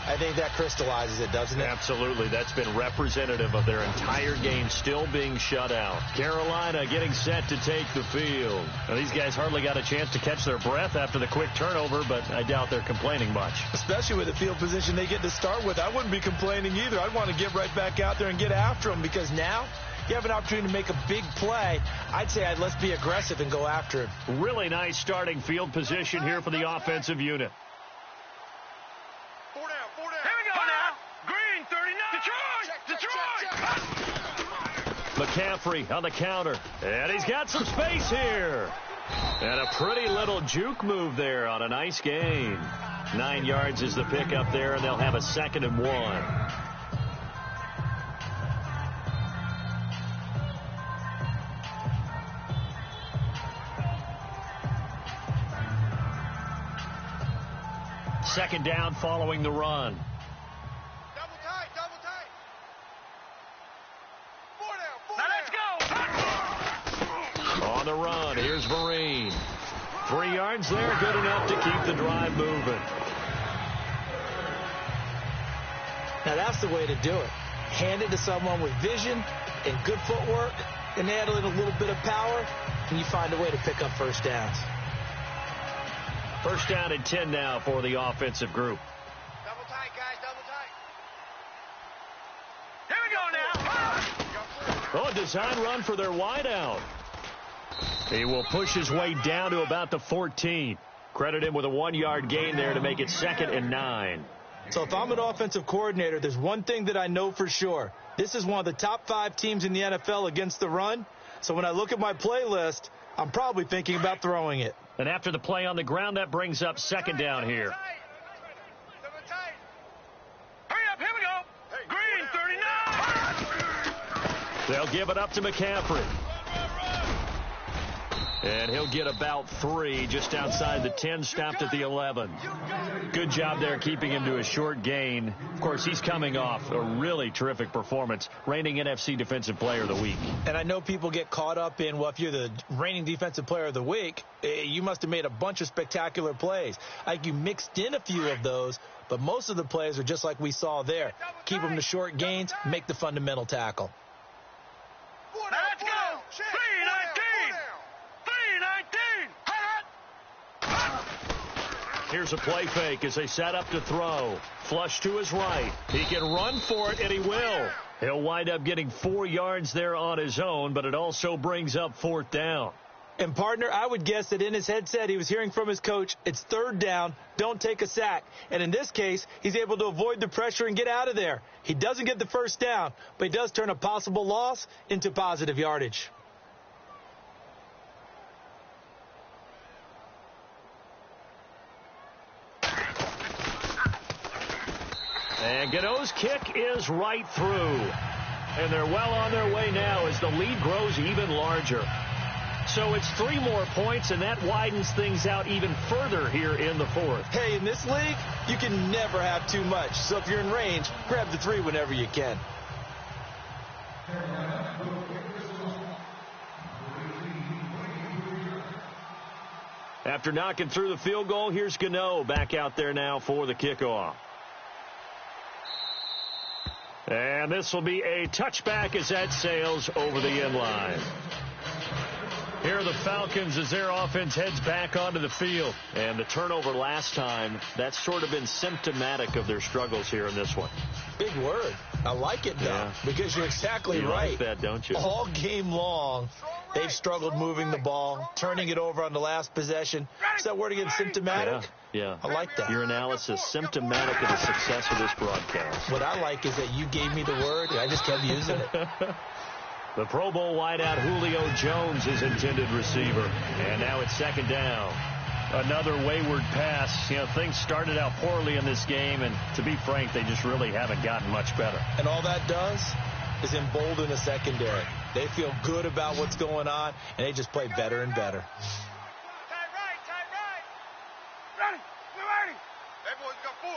I think that crystallizes it, doesn't it? Absolutely. That's been representative of their entire game still being shut out. Carolina getting set to take the field. Now, these guys hardly got a chance to catch their breath after the quick turnover, but I doubt they're complaining much. Especially with the field position they get to start with. I wouldn't be complaining either. I'd want to get right back out there and get after them, because now you have an opportunity to make a big play. I'd say let's be aggressive and go after it. Really nice starting field position here for the offensive unit. McCaffrey on the counter, and he's got some space here. And a pretty little juke move there on a nice gain. 9 yards is the pickup there, and they'll have a 2nd and 1. Second down following the run. On the run, here's Vereen. 3 yards there, good enough to keep the drive moving. Now that's the way to do it. Hand it to someone with vision and good footwork, and add in a little bit of power, and you find a way to pick up first downs. First down and 10 now for the offensive group. Double tight, guys, double tight. Here we go now. Oh, a design run for their wideout. He will push his way down to about the 14. Credit him with a 1-yard gain there to make it 2nd and 9. So if I'm an offensive coordinator, there's one thing that I know for sure. This is one of the top 5 teams in the NFL against the run. So when I look at my play list, I'm probably thinking about throwing it. And after the play on the ground, that brings up 2nd down here. Hurry up, here we go. Green, 39. They'll give it up to McCaffrey. And he'll get about 3 just outside the 10, stopped at the 11. Good job there keeping him to a short gain. Of course, he's coming off a really terrific performance, reigning NFC Defensive Player of the Week. And I know people get caught up in, well, if you're the reigning Defensive Player of the Week, you must have made a bunch of spectacular plays. Like you mixed in a few of those, but most of the plays are just like we saw there. Keep them to short gains, make the fundamental tackle. Now let's go. 3-19. 3-19. Here's a play fake as they set up to throw. Flush to his right. He can run for it, and he will. He'll wind up getting 4 yards there on his own, but it also brings up 4th down. And, partner, I would guess that in his headset he was hearing from his coach, it's 3rd down, don't take a sack. And in this case, he's able to avoid the pressure and get out of there. He doesn't get the first down, but he does turn a possible loss into positive yardage. And Gano's kick is right through. And they're well on their way now as the lead grows even larger. So it's 3 more points, and that widens things out even further here in the 4th. Hey, in this league, you can never have too much. So if you're in range, grab the 3 whenever you can. After knocking through the field goal, here's Gano back out there now for the kickoff. And this will be a touchback as that sails over the end line. Here are the Falcons as their offense heads back onto the field. And the turnover last time, that's sort of been symptomatic of their struggles here in this one. Big word. I like it, though, because you're exactly you right. Like that, don't you? All game long, they've struggled moving the ball, turning it over on the last possession. Is that word again, symptomatic? Yeah. I like that. Your analysis, symptomatic of the success of this broadcast. What I like is that you gave me the word, and I just kept using it. The Pro Bowl wideout Julio Jones is intended receiver. And now it's 2nd down. Another wayward pass. You know, things started out poorly in this game, and to be frank, they just really haven't gotten much better. And all that does is embolden the secondary. They feel good about what's going on, and they just play better and better. Tight right. Ready. We're ready. Everyone's got 4.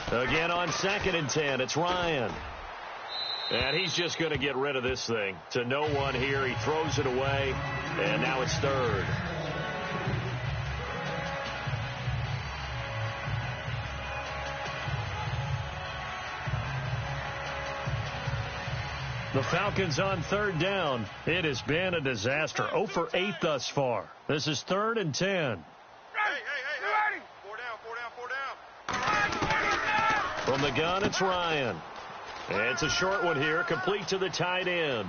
4 down. Again on 2nd and 10, it's Ryan. And he's just going to get rid of this thing. To no one here. He throws it away, and now it's 3rd. The Falcons on third down. It has been a disaster. 0 for 8 thus far. This is 3rd and 10. Hey. 4 down. From the gun, it's Ryan. It's a short one here, complete to the tight end.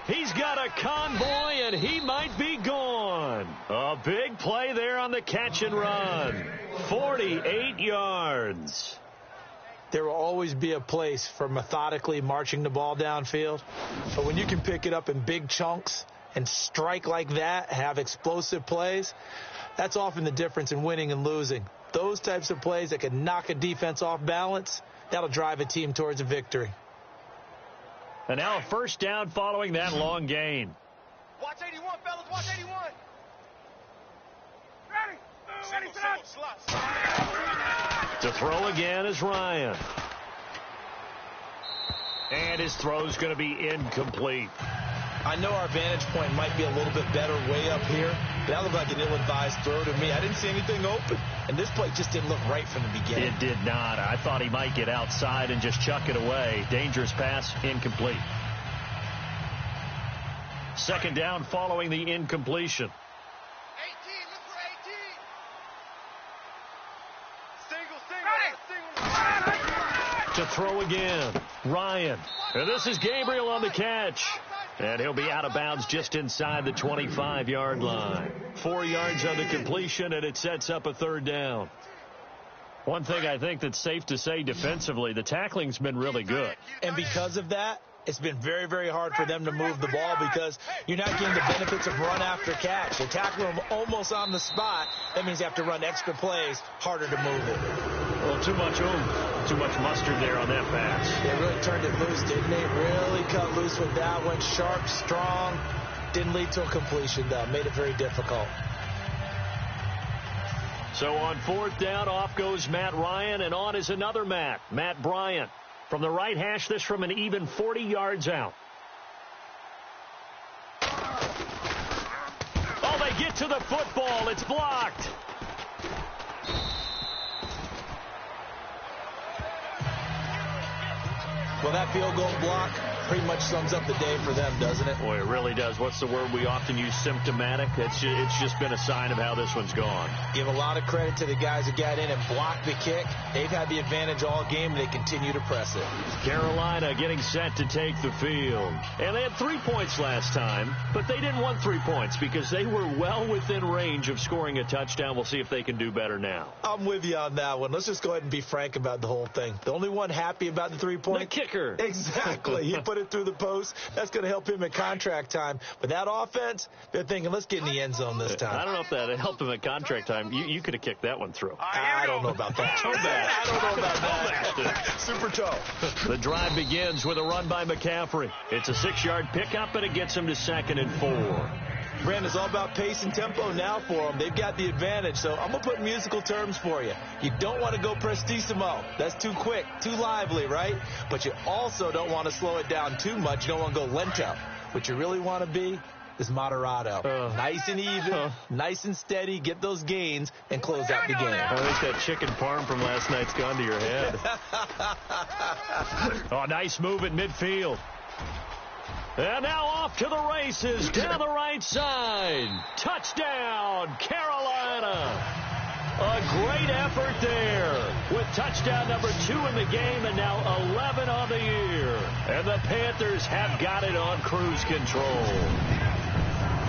He's got a convoy, and he might be gone. A big play there on the catch and run. 48 yards. There will always be a place for methodically marching the ball downfield. But when you can pick it up in big chunks and strike like that, have explosive plays, that's often the difference in winning and losing. Those types of plays that can knock a defense off balance, that'll drive a team towards a victory. And now a first down following that long gain. Watch 81, fellas. Watch 81. Ready, slot. To throw again is Ryan. And his throw's going to be incomplete. I know our vantage point might be a little bit better way up here, but that looked like an ill-advised throw to me. I didn't see anything open, and this play just didn't look right from the beginning. It did not. I thought he might get outside and just chuck it away. Dangerous pass, incomplete. Second down following the incompletion. 18, look for 18. Single. To throw again, Ryan. And this is Gabriel on the catch. And he'll be out of bounds just inside the 25-yard line. 4 yards on the completion, and it sets up a third down. One thing I think that's safe to say defensively, the tackling's been really good. And because of that, it's been very, very hard for them to move the ball because you're not getting the benefits of run after catch. They tackle them almost on the spot. That means you have to run extra plays, harder to move it. Well, too much mustard there on that pass. They really turned it loose, didn't they? Really cut loose with that one. Sharp, strong. Didn't lead to a completion, though. Made it very difficult. So on fourth down, off goes Matt Ryan, and on is another Matt Bryant. From the right hash, this from an even 40 yards out. Oh, they get to the football. It's blocked. Well, that field goal block pretty much sums up the day for them, doesn't it? Boy, it really does. What's the word we often use? Symptomatic. It's just been a sign of how this one's gone. Give a lot of credit to the guys who got in and blocked the kick. They've had the advantage all game, and they continue to press it. Carolina getting set to take the field. And they had 3 points last time, but they didn't want 3 points because they were well within range of scoring a touchdown. We'll see if they can do better now. I'm with you on that one. Let's just go ahead and be frank about the whole thing. The only one happy about the 3 points? The kicker. Exactly. He put it through the post. That's going to help him at contract time. But that offense, they're thinking, let's get in the end zone this time. I don't know if that helped him at contract time. You could have kicked that one through. I don't know about that. I don't know about that. Super toe. The drive begins with a run by McCaffrey. It's a 6-yard pickup, and it gets him to 2nd and 4. Brandon, it's all about pace and tempo now for them. They've got the advantage, so I'm going to put in musical terms for you. You don't want to go prestissimo. That's too quick, too lively, right? But you also don't want to slow it down too much. You don't want to go lento. What you really want to be is moderato. Nice and even, nice and steady, get those gains, and close out the game. I think that chicken parm from last night's gone to your head. Oh, nice move at midfield. And now off to the races down the right side. Touchdown, Carolina. A great effort there with touchdown number 2 in the game and now 11 on the year. And the Panthers have got it on cruise control.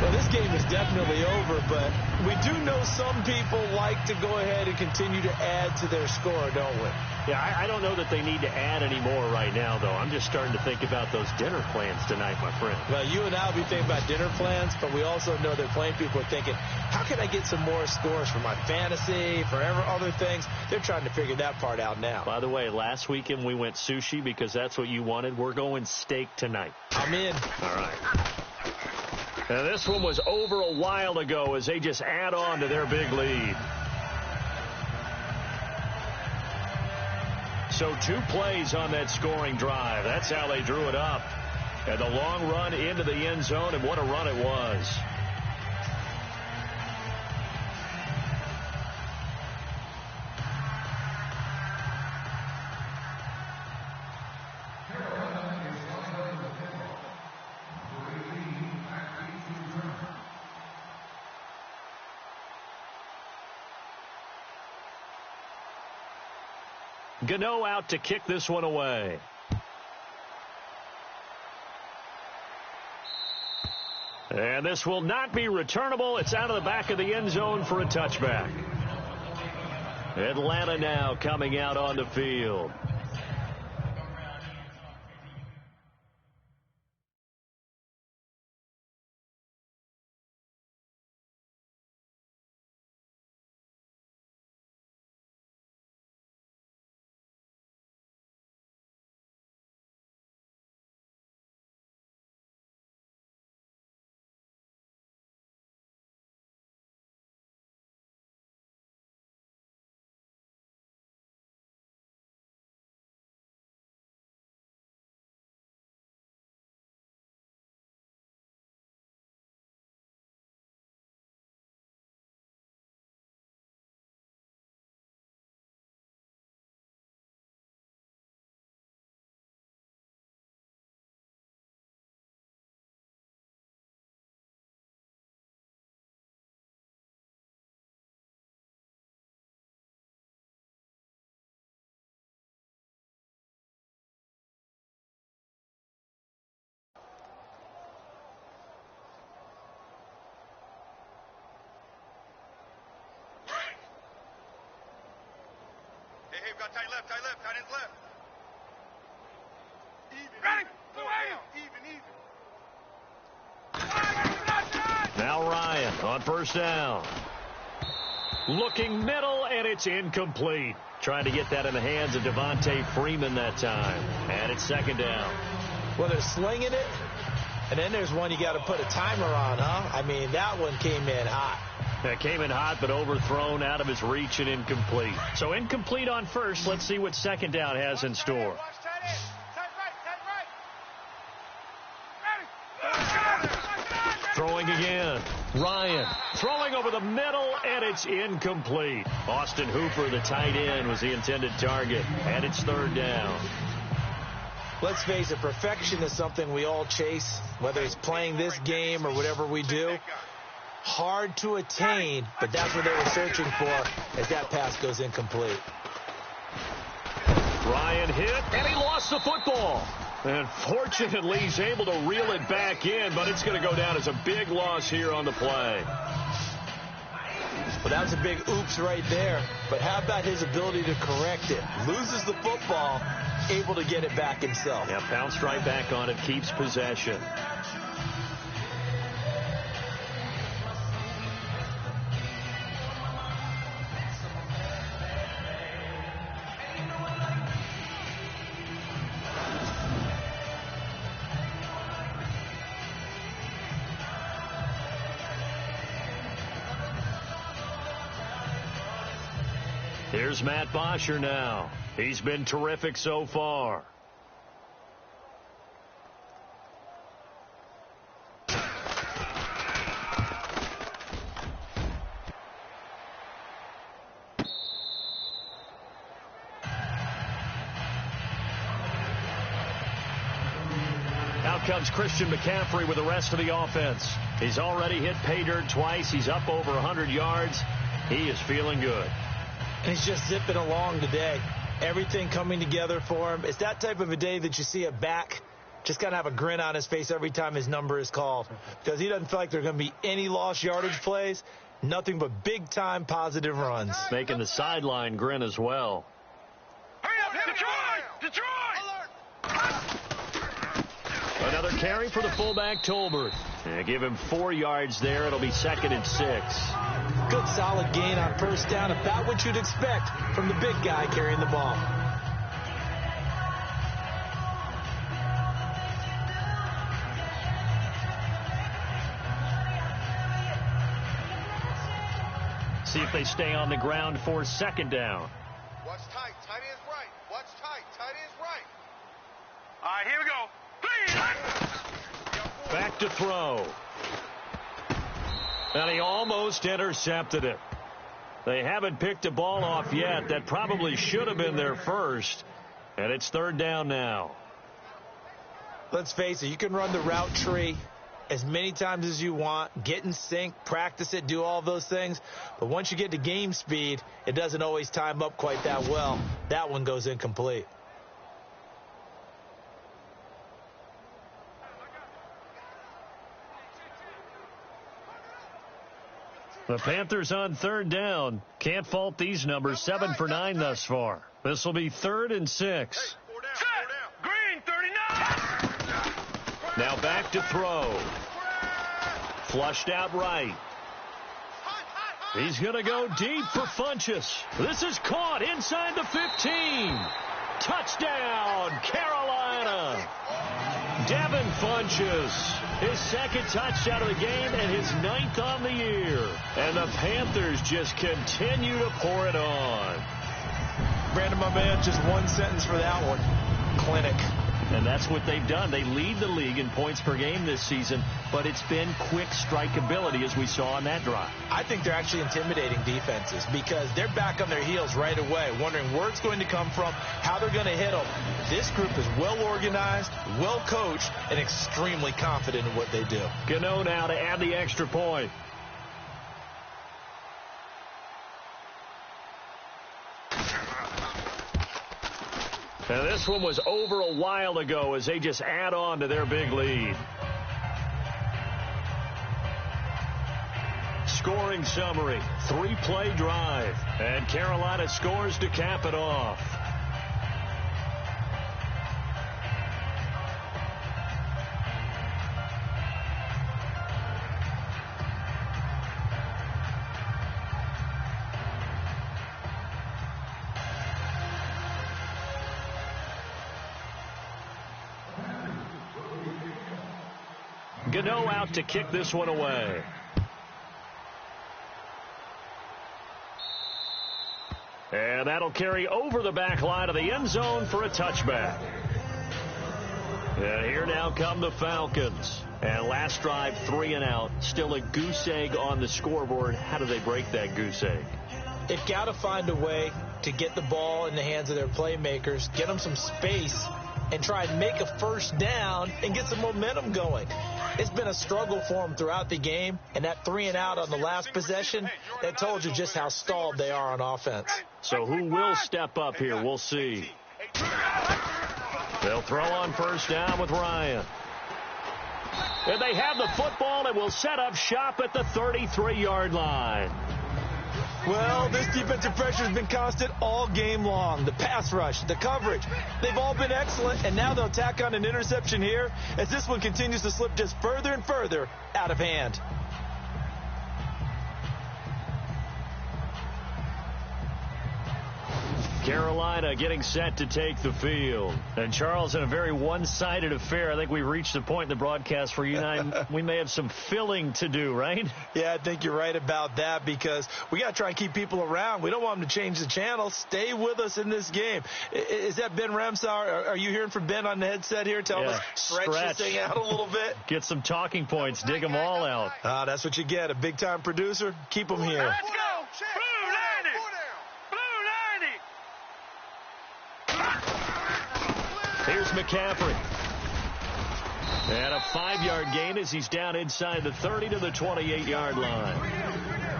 Well, this game is definitely over, but we do know some people like to go ahead and continue to add to their score, don't we? Yeah, I don't know that they need to add any more right now, though. I'm just starting to think about those dinner plans tonight, my friend. Well, you and I will be thinking about dinner plans, but we also know that playing people are thinking, how can I get some more scores for my fantasy, for other things? They're trying to figure that part out now. By the way, last weekend we went sushi because that's what you wanted. We're going steak tonight. I'm in. All right. Now, this one was over a while ago as they just add on to their big lead. So 2 plays on that scoring drive. That's how they drew it up. And the long run into the end zone, and what a run it was. Gano out to kick this one away. And this will not be returnable. It's out of the back of the end zone for a touchback. Atlanta now coming out on the field. Hey, we've got tight left, tight ends left. Even, Ready, even. Now Ryan on first down. Looking middle, and it's incomplete. Trying to get that in the hands of Devontae Freeman that time. And it's second down. Well, they're slinging it, and then there's one you got to put a timer on, huh? I mean, that one came in hot. That came in hot, but overthrown out of his reach and incomplete. So incomplete on first. Let's see what second down has in store. Watch tight end. Tight right. Throwing again. Ryan throwing over the middle, and it's incomplete. Austin Hooper, the tight end, was the intended target, and it's third down. Let's face it, perfection is something we all chase, whether it's playing this game or whatever we do. Hard to attain, but that's what they were searching for as that pass goes incomplete. Ryan hit, and he lost the football. And fortunately, he's able to reel it back in, but it's going to go down as a big loss here on the play. Well, that was a big oops right there. But how about his ability to correct it? Loses the football, able to get it back himself. Yeah, bounced right back on it, keeps possession. Here's Matt Bosher now. He's been terrific so far. Out comes Christian McCaffrey with the rest of the offense. He's already hit pay dirt twice. He's up over 100 yards. He is feeling good. And he's just zipping along today. Everything coming together for him. It's that type of a day that you see a back just got to have a grin on his face every time his number is called. Because he doesn't feel like there are going to be any lost yardage plays. Nothing but big-time positive runs. Making the sideline grin as well. Hurry up, Detroit! Another carry for the fullback, Tolbert. Give him 4 yards there. It'll be 2nd and 6. Good solid gain on first down. About what you'd expect from the big guy carrying the ball. See if they stay on the ground for 2nd down. Watch tight. Tight end's right. Watch tight. Tight end's right. All right, here we go. Back to throw. And he almost intercepted it. They haven't picked a ball off yet. That probably should have been their first. And it's 3rd down now. Let's face it, you can run the route tree as many times as you want, get in sync, practice it, do all those things. But once you get to game speed, it doesn't always time up quite that well. That one goes incomplete. The Panthers on third down. Can't fault these numbers. 7 for 9 thus far. This will be 3rd and 6. Green 39. Now back to throw. Flushed out right. He's going to go deep for Funchess. This is caught inside the 15. Touchdown, Carolina. Devin Funchess, his 2nd touchdown of the game and his 9th on the year. And the Panthers just continue to pour it on. Brandon, my man, just one sentence for that one. Clinic. And that's what they've done. They lead the league in points per game this season, but it's been quick strikeability as we saw on that drive. I think they're actually intimidating defenses because they're back on their heels right away, wondering where it's going to come from, how they're going to hit them. This group is well organized, well coached, and extremely confident in what they do. Gano now to add the extra point. Now this one was over a while ago as they just add on to their big lead. Scoring summary, 3-play drive, and Carolina scores to cap it off. Gano out to kick this one away. And that'll carry over the back line of the end zone for a touchback. And here now come the Falcons. And last drive, 3 and out. Still a goose egg on the scoreboard. How do they break that goose egg? They've got to find a way to get the ball in the hands of their playmakers, get them some space, and try and make a first down and get some momentum going. It's been a struggle for them throughout the game, and that 3 and out on the last possession, that told you just how stalled they are on offense. So who will step up here? We'll see. They'll throw on first down with Ryan. And they have the football and will set up shop at the 33-yard line. Well, this defensive pressure has been constant all game long. The pass rush, the coverage, they've all been excellent, and now they'll tack on an interception here as this one continues to slip just further and further out of hand. Carolina getting set to take the field. And, Charles, in a very one-sided affair, I think we've reached the point in the broadcast where you and I, we may have some filling to do, right? Yeah, I think you're right about that because we got to try and keep people around. We don't want them to change the channel. Stay with us in this game. Is that Ben Ramsauer? Are you hearing from Ben on the headset here? Tell us, stretch this thing out a little bit. Get some talking points. Dig them all out. That's what you get. A big-time producer. Keep them here. Let's go. Here's McCaffrey. And a 5-yard gain as he's down inside the 30 to the 28-yard line.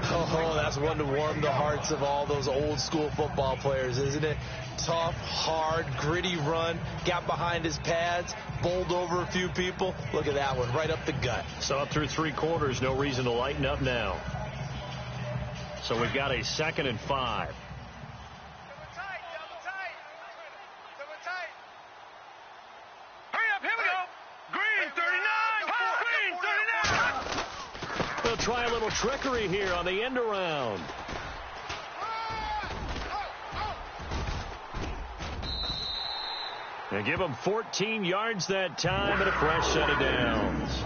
Oh, that's one to warm the hearts of all those old-school football players, isn't it? Tough, hard, gritty run. Got behind his pads, bowled over a few people. Look at that one, right up the gut. So up through 3 quarters, no reason to lighten up now. So we've got a 2nd and 5. Try a little trickery here on the end around. And give them 14 yards that time and a fresh set of downs.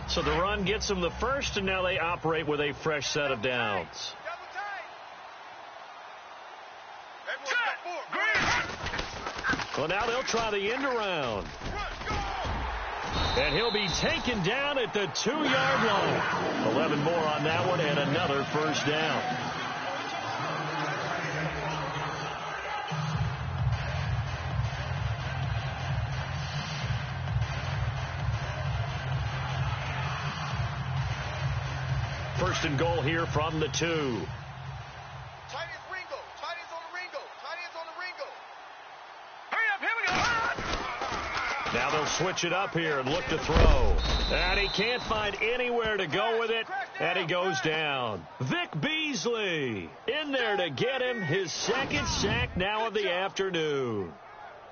So the run gets them the first, and now they operate with a fresh set of downs. Well, now they'll try the end around. And he'll be taken down at the 2-yard line. 11 more on that one and another first down. first and goal here from the 2. Tight ends Ringo. Tight ends on the Ringo. Tight ends on the Ringo. Hurry up, here we go. Now they'll switch it up here and look to throw. And he can't find anywhere to go with it, and he goes down. Vic Beasley in there to get him his second sack now of the afternoon.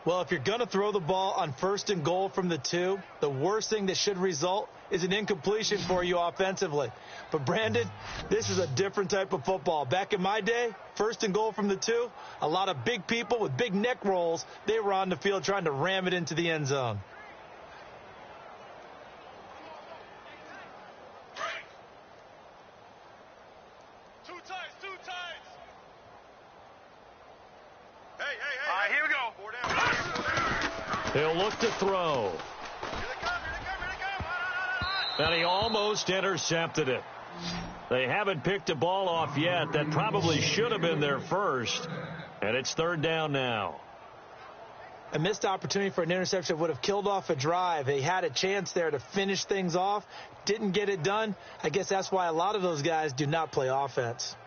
Well, if you're going to throw the ball on first and goal from the 2, the worst thing that should result is an incompletion for you offensively. But, Brandon, this is a different type of football. Back in my day, first and goal from the 2, a lot of big people with big neck rolls, they were on the field trying to ram it into the end zone. Two tights. Hey. All right, here we go. Four down. He'll look to throw. Here they come. And he almost intercepted it. They haven't picked a ball off yet. That probably should have been their first. And it's third down now. A missed opportunity for an interception would have killed off a drive. They had a chance there to finish things off. Didn't get it done. I guess that's why a lot of those guys do not play offense.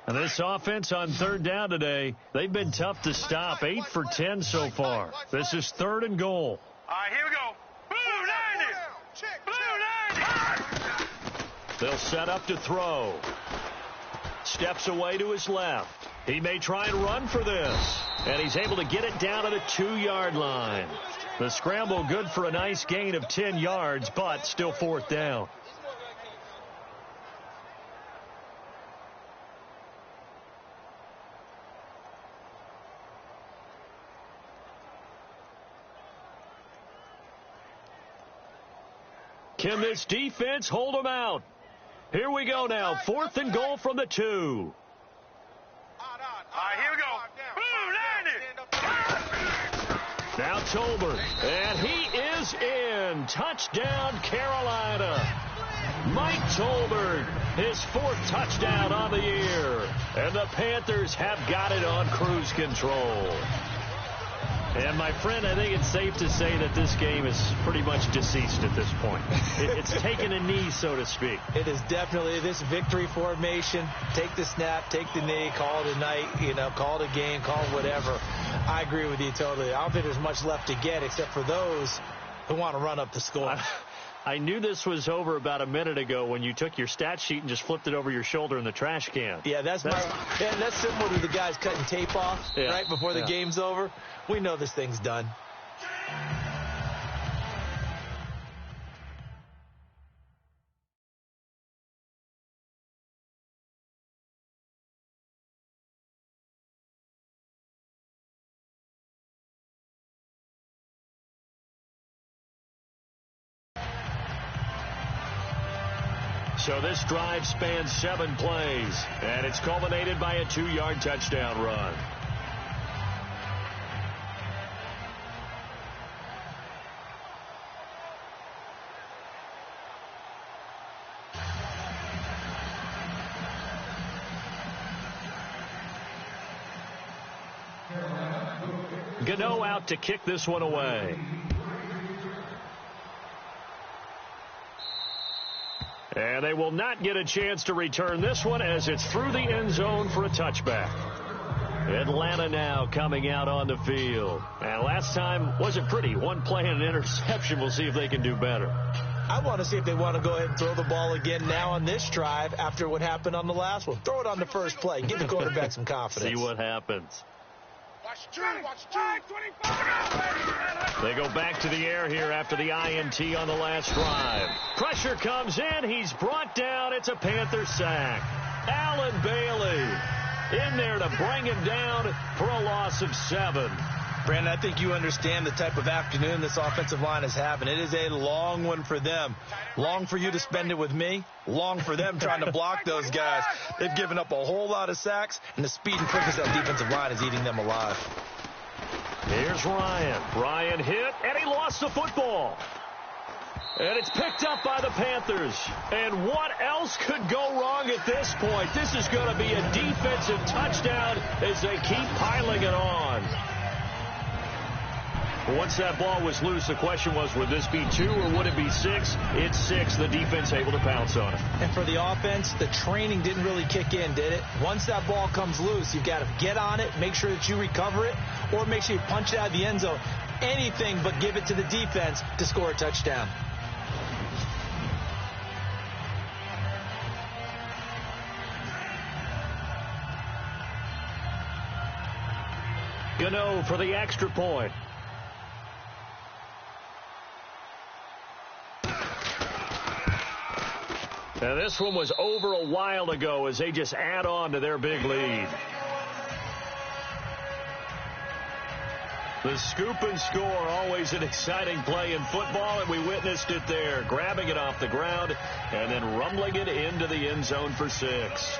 And this offense on third down today, they've been tough to stop. 8 for 10 so far. This is third and goal. All right, here we go. Blue 90. They'll set up to throw. Steps away to his left. He may try and run for this. And he's able to get it down to the 2-yard line. The scramble good for a nice gain of 10 yards, but still fourth down. Can this defense hold them out? Here we go now. Fourth and goal from the 2. All right, here we go. Blue 90. Now Tolbert. And he is in. Touchdown, Carolina. Mike Tolbert, his 4th touchdown on the year. And the Panthers have got it on cruise control. And, my friend, I think it's safe to say that this game is pretty much deceased at this point. It's taken a knee, so to speak. It is definitely this victory formation. Take the snap, take the knee, call it a night, call it a game, call it whatever. I agree with you totally. I don't think there's much left to get except for those who want to run up the score. I knew this was over about a minute ago when you took your stat sheet and just flipped it over your shoulder in the trash can. Yeah, that's similar to the guys cutting tape off right before the game's over. We know this thing's done. So this drive spans 7 plays, and it's culminated by a 2-yard touchdown run. Gano out to kick this one away. And they will not get a chance to return this one as it's through the end zone for a touchback. Atlanta now coming out on the field. And last time wasn't pretty. One play and an interception. We'll see if they can do better. I want to see if they want to go ahead and throw the ball again now on this drive after what happened on the last one. Throw it on the first play. Give the quarterback some confidence. See what happens. Watch two. 25. They go back to the air here after the INT on the last drive. Pressure comes in. He's brought down. It's a Panther sack. Allen Bailey in there to bring him down for a loss of 7. Brandon, I think you understand the type of afternoon this offensive line is having. It is a long one for them. Long for you to spend it with me. Long for them trying to block those guys. They've given up a whole lot of sacks, and the speed and quickness of that defensive line is eating them alive. Here's Ryan. Ryan hit, and he lost the football. And it's picked up by the Panthers. And what else could go wrong at this point? This is going to be a defensive touchdown as they keep piling it on. Once that ball was loose, the question was, would this be 2 or would it be 6? It's 6. The defense able to pounce on it. And for the offense, the training didn't really kick in, did it? Once that ball comes loose, you've got to get on it, make sure that you recover it, or make sure you punch it out of the end zone. Anything but give it to the defense to score a touchdown. Gano for the extra point. Now this one was over a while ago as they just add on to their big lead. The scoop and score, always an exciting play in football, and we witnessed it there, grabbing it off the ground and then rumbling it into the end zone for 6.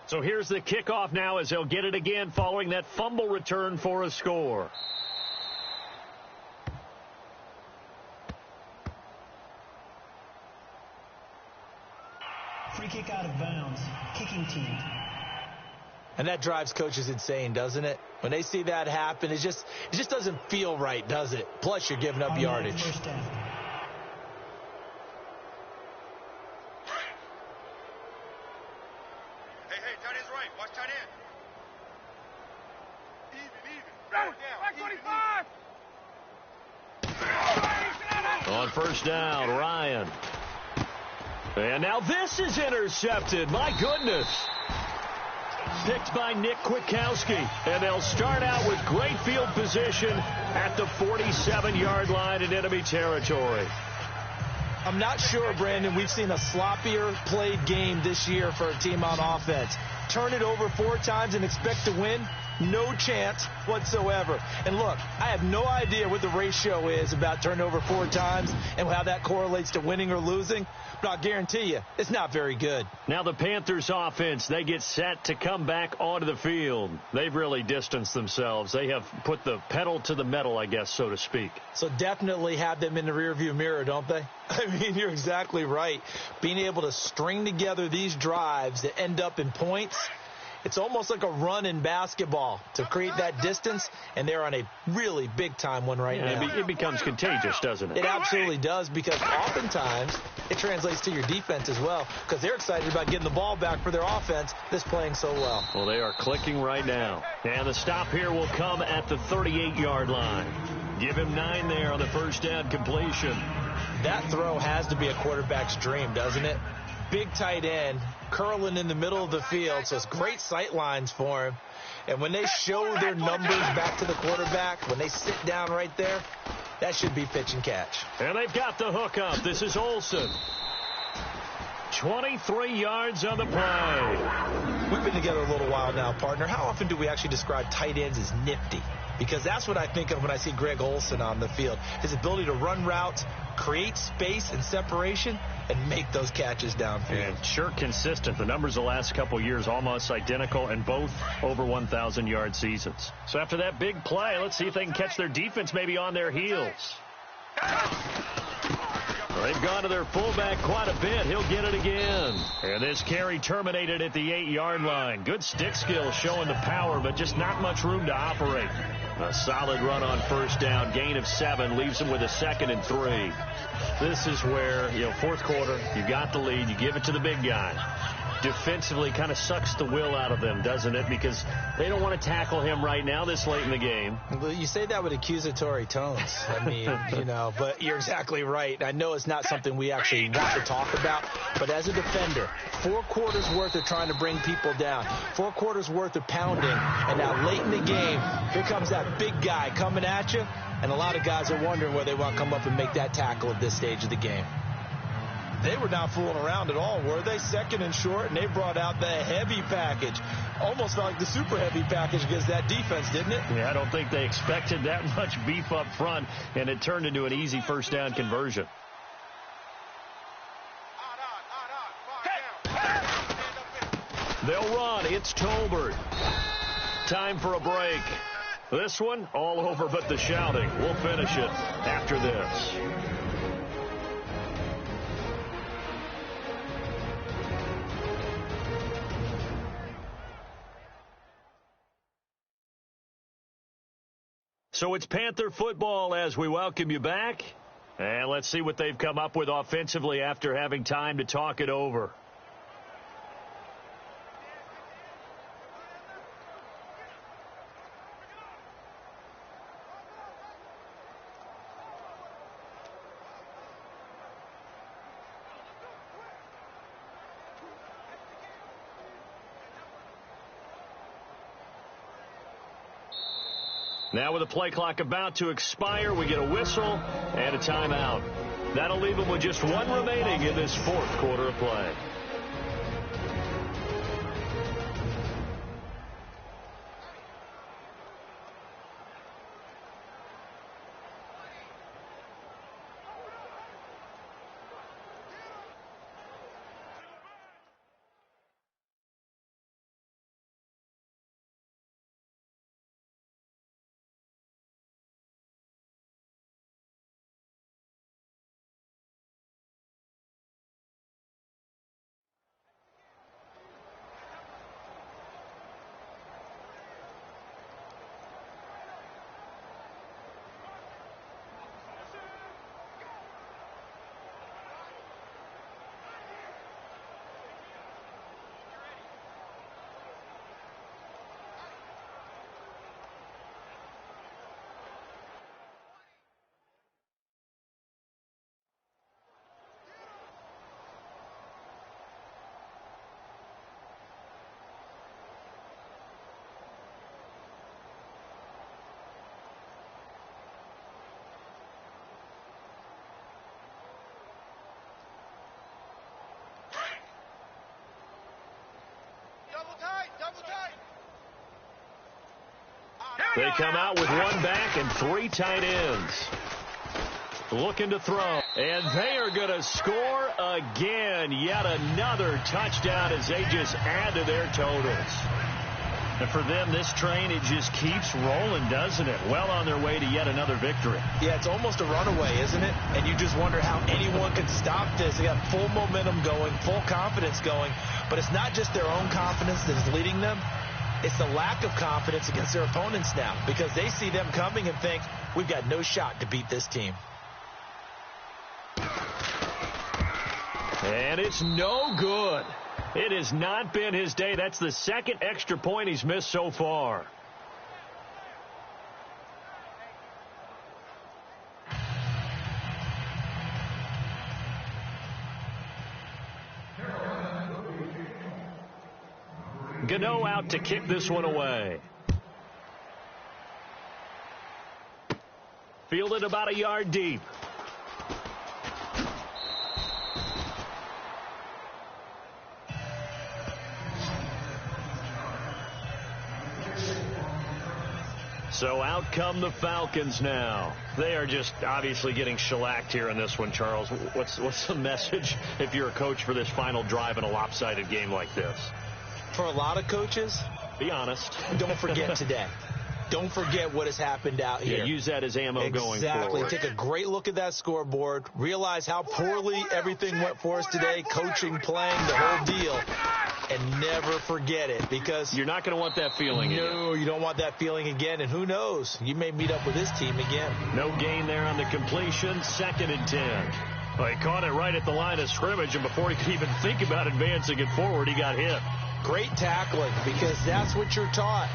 So here's the kickoff now as they'll get it again following that fumble return for a score. Free kick out of bounds. Kicking team. And that drives coaches insane, doesn't it? When they see that happen, it just doesn't feel right, does it? Plus, you're giving up yardage. First down. On first down, Ryan. And now this is intercepted. My goodness. Picked by Nick Kwiatkowski. And they'll start out with great field position at the 47-yard line in enemy territory. I'm not sure, Brandon, we've seen a sloppier played game this year for a team on offense. Turn it over 4 times and expect to win? No chance whatsoever. And look, I have no idea what the ratio is about turnover 4 times and how that correlates to winning or losing, but I'll guarantee you, it's not very good. Now the Panthers offense, they get set to come back onto the field. They've really distanced themselves. They have put the pedal to the metal, I guess, so to speak. So definitely have them in the rearview mirror, don't they? I mean, you're exactly right. Being able to string together these drives that end up in points, it's almost like a run in basketball to create that distance, and they're on a really big-time one right now. It becomes contagious, doesn't it? It absolutely does, because oftentimes it translates to your defense as well, because they're excited about getting the ball back for their offense that's playing so well. Well, they are clicking right now. And the stop here will come at the 38-yard line. Give him 9 there on the first down completion. That throw has to be a quarterback's dream, doesn't it? Big tight end, curling in the middle of the field, so it's great sight lines for him. And when they show their numbers back to the quarterback, when they sit down right there, that should be pitch and catch. And they've got the hook up. This is Olsen. 23 yards on the play. We've been together a little while now, partner. How often do we actually describe tight ends as nifty? Because that's what I think of when I see Greg Olsen on the field. His ability to run routes, create space and separation, and make those catches downfield. And sure consistent. The numbers the last couple years almost identical, and both over 1,000-yard seasons. So after that big play, let's see if they can catch their defense maybe on their heels. They've gone to their fullback quite a bit. He'll get it again. And this carry terminated at the 8-yard line. Good stick skill showing the power, but just not much room to operate. A solid run on first down. Gain of 7 leaves them with a 2nd and 3. This is where, fourth quarter, you got the lead. You give it to the big guy. Defensively kind of sucks the will out of them, doesn't it? Because they don't want to tackle him right now this late in the game. Well, you say that with accusatory tones. I mean, but you're exactly right. I know it's not something we actually want to talk about, but as a defender, 4 quarters worth of trying to bring people down, 4 quarters worth of pounding, and now late in the game, here comes that big guy coming at you, and a lot of guys are wondering whether they want to come up and make that tackle at this stage of the game. They were not fooling around at all, were they? 2nd and short, and they brought out the heavy package. Almost like the super heavy package against that defense, didn't it? Yeah, I don't think they expected that much beef up front, and it turned into an easy first down conversion. They'll run. It's Tolbert. time for a break. This one, all over but the shouting. We'll finish it after this. So it's Panther football as we welcome you back. And let's see what they've come up with offensively after having time to talk it over. Now with the play clock about to expire, we get a whistle and a timeout. That'll leave them with just one remaining in this fourth quarter of play. They come out with one back and three tight ends. Looking to throw. And they are going to score again. Yet another touchdown as they just add to their totals. And for them, this train, it just keeps rolling, doesn't it? Well on their way to yet another victory. Yeah, it's almost a runaway, isn't it? And you just wonder how anyone could stop this. They got full momentum going, full confidence going. But it's not just their own confidence that is leading them. It's the lack of confidence against their opponents now, because they see them coming and think, we've got no shot to beat this team. And it's no good. It has not been his day. That's the second extra point he's missed so far. Gano out to kick this one away. Fielded about a yard deep. So out come the Falcons now. They are just obviously getting shellacked here in this one, Charles. What's the message if you're a coach for this final drive in a lopsided game like this? For a lot of coaches, be honest. Don't forget today. Don't forget what has happened out here. Yeah, use that as ammo going forward. Exactly. Take a great look at that scoreboard. Realize how poorly everything went for us today, coaching, playing, the whole deal. And never forget it, because you're not going to want that feeling again. No, you don't want that feeling again. And who knows? You may meet up with this team again. No gain there on the completion. 2nd and 10. Well, he caught it right at the line of scrimmage, and before he could even think about advancing it forward, he got hit. Great tackling, because that's what you're taught.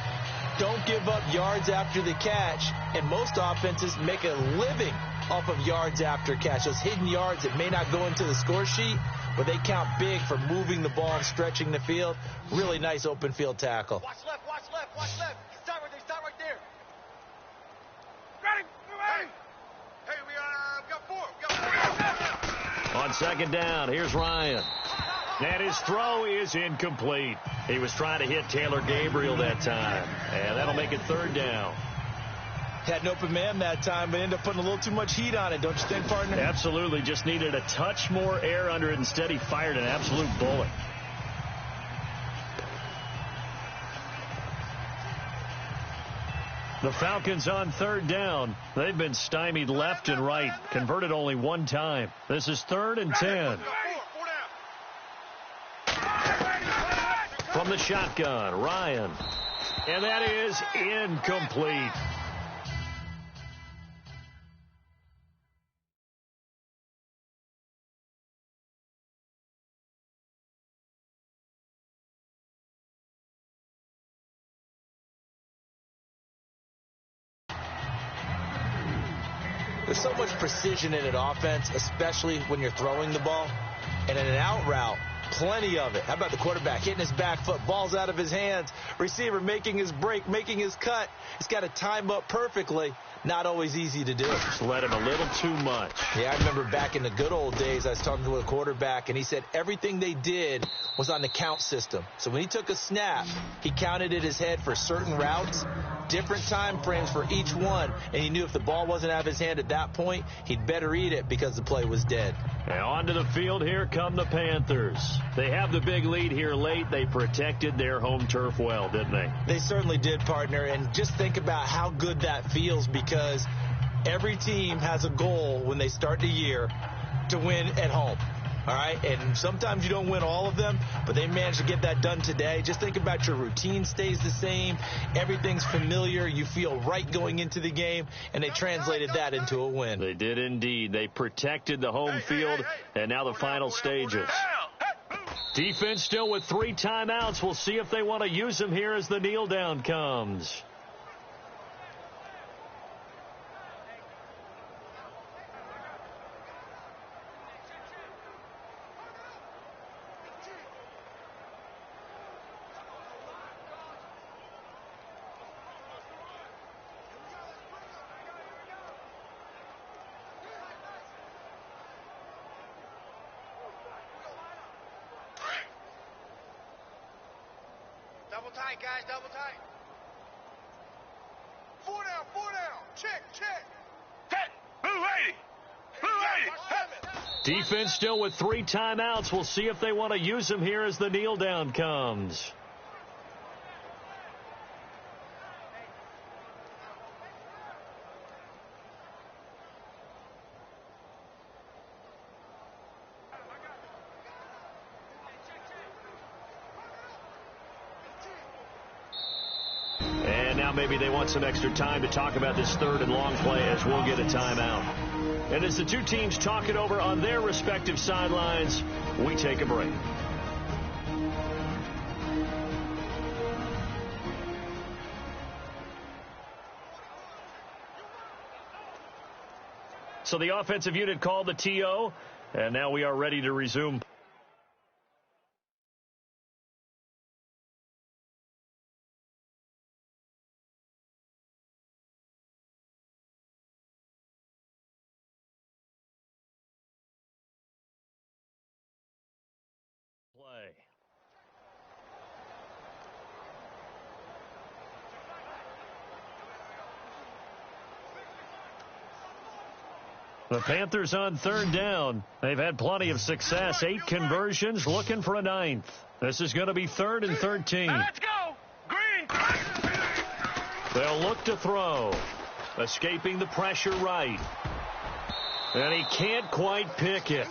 Don't give up yards after the catch, and most offenses make a living off of yards after catch. Those hidden yards that may not go into the score sheet, but they count big for moving the ball and stretching the field. Really nice open field tackle. Watch left, watch left, watch left. Stop right there. Ready, ready. Hey, we got 4. On 2nd down, here's Ryan. And his throw is incomplete. He was trying to hit Taylor Gabriel that time. And that'll make it 3rd down. Had an open man that time, but ended up putting a little too much heat on it, don't you think, partner? Absolutely. Just needed a touch more air under it. Instead, he fired an absolute bullet. The Falcons on third down. They've been stymied left and right. Converted only one time. This is 3rd and 10. From the shotgun, Ryan. And that is incomplete. There's so much precision in an offense, especially when you're throwing the ball. And in an out route, plenty of it. How about the quarterback hitting his back foot, ball's out of his hands, receiver making his break, making his cut. He's got to time up perfectly. Not always easy to do. Just let him a little too much. Yeah, I remember back in the good old days, I was talking to a quarterback, and he said everything they did was on the count system. So when he took a snap, he counted in his head for certain routes, different time frames for each one, and he knew if the ball wasn't out of his hand at that point, he'd better eat it because the play was dead. And onto the field, here come the Panthers. They have the big lead here late. They protected their home turf well, didn't they? They certainly did, partner, and just think about how good that feels because every team has a goal when they start the year to win at home. All right, and sometimes you don't win all of them, but they managed to get that done today. Just think about your routine stays the same. Everything's familiar. You feel right going into the game, and they translated that into a win. They did indeed. They protected the home field, and now the final stages. Defense still with 3 timeouts. We'll see if they want to use them here as the kneel down comes. Double tight, guys, double tight. 4 down, 4 down. Check. Set. Blue 80. Blue 80. Defense still with 3 timeouts. We'll see if they want to use them here as the kneel down comes. And now maybe they want some extra time to talk about this 3rd and long play as we'll get a timeout. And as the two teams talk it over on their respective sidelines, we take a break. So the offensive unit called the TO, and now we are ready to resume. Play. The Panthers on 3rd down. They've had plenty of success. 8 conversions, looking for a 9th. This is going to be 3rd and 13. Now let's go. Green. They'll look to throw. Escaping the pressure right. And he can't quite pick it.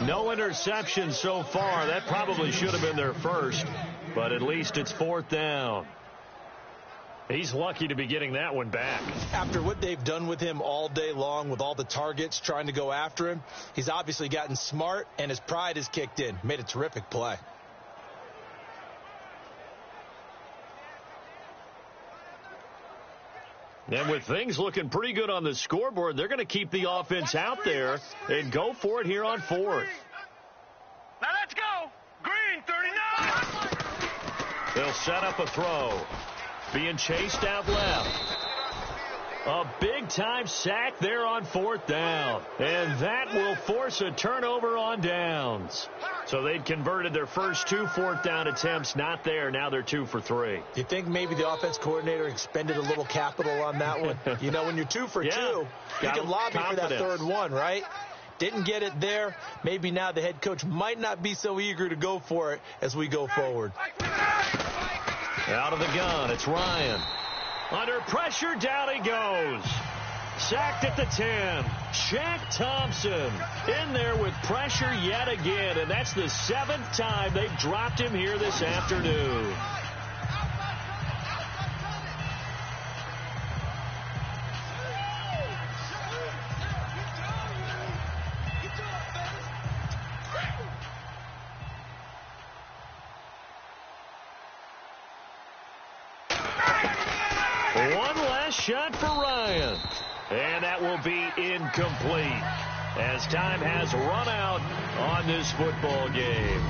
No interception so far. That probably should have been their first, but at least it's 4th down. He's lucky to be getting that one back. After what they've done with him all day long with all the targets trying to go after him, he's obviously gotten smart and his pride has kicked in. Made a terrific play. And with things looking pretty good on the scoreboard, they're going to keep the offense out there and go for it here on 4th. Now let's go. Green 39. They'll set up a throw. Being chased out left. A big-time sack there on 4th down. And that will force a turnover on downs. So they'd converted their first 2 4th down attempts. Not there. Now they're 2 for 3. Do you think maybe the offense coordinator expended a little capital on that one? You know, when you're 2 for 2, you can lobby for that 3rd one, right? Didn't get it there. Maybe now the head coach might not be so eager to go for it as we go forward. Out of the gun, it's Ryan. Under pressure, down he goes. Sacked at the 10. Shaq Thompson in there with pressure yet again, and that's the 7th time they've dropped him here this afternoon. One last shot for Ryan. And that will be incomplete as time has run out on this football game.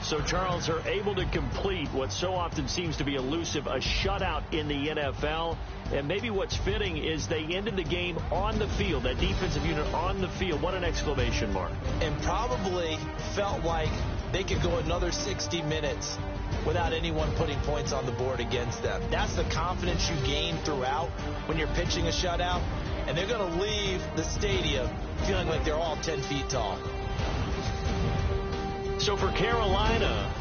So, Charles, are able to complete what so often seems to be elusive, a shutout in the NFL. And maybe what's fitting is they ended the game on the field, that defensive unit on the field. What an exclamation mark. And probably felt like they could go another 60 minutes without anyone putting points on the board against them. That's the confidence you gain throughout when you're pitching a shutout. And they're going to leave the stadium feeling like they're all 10 feet tall. So for Carolina,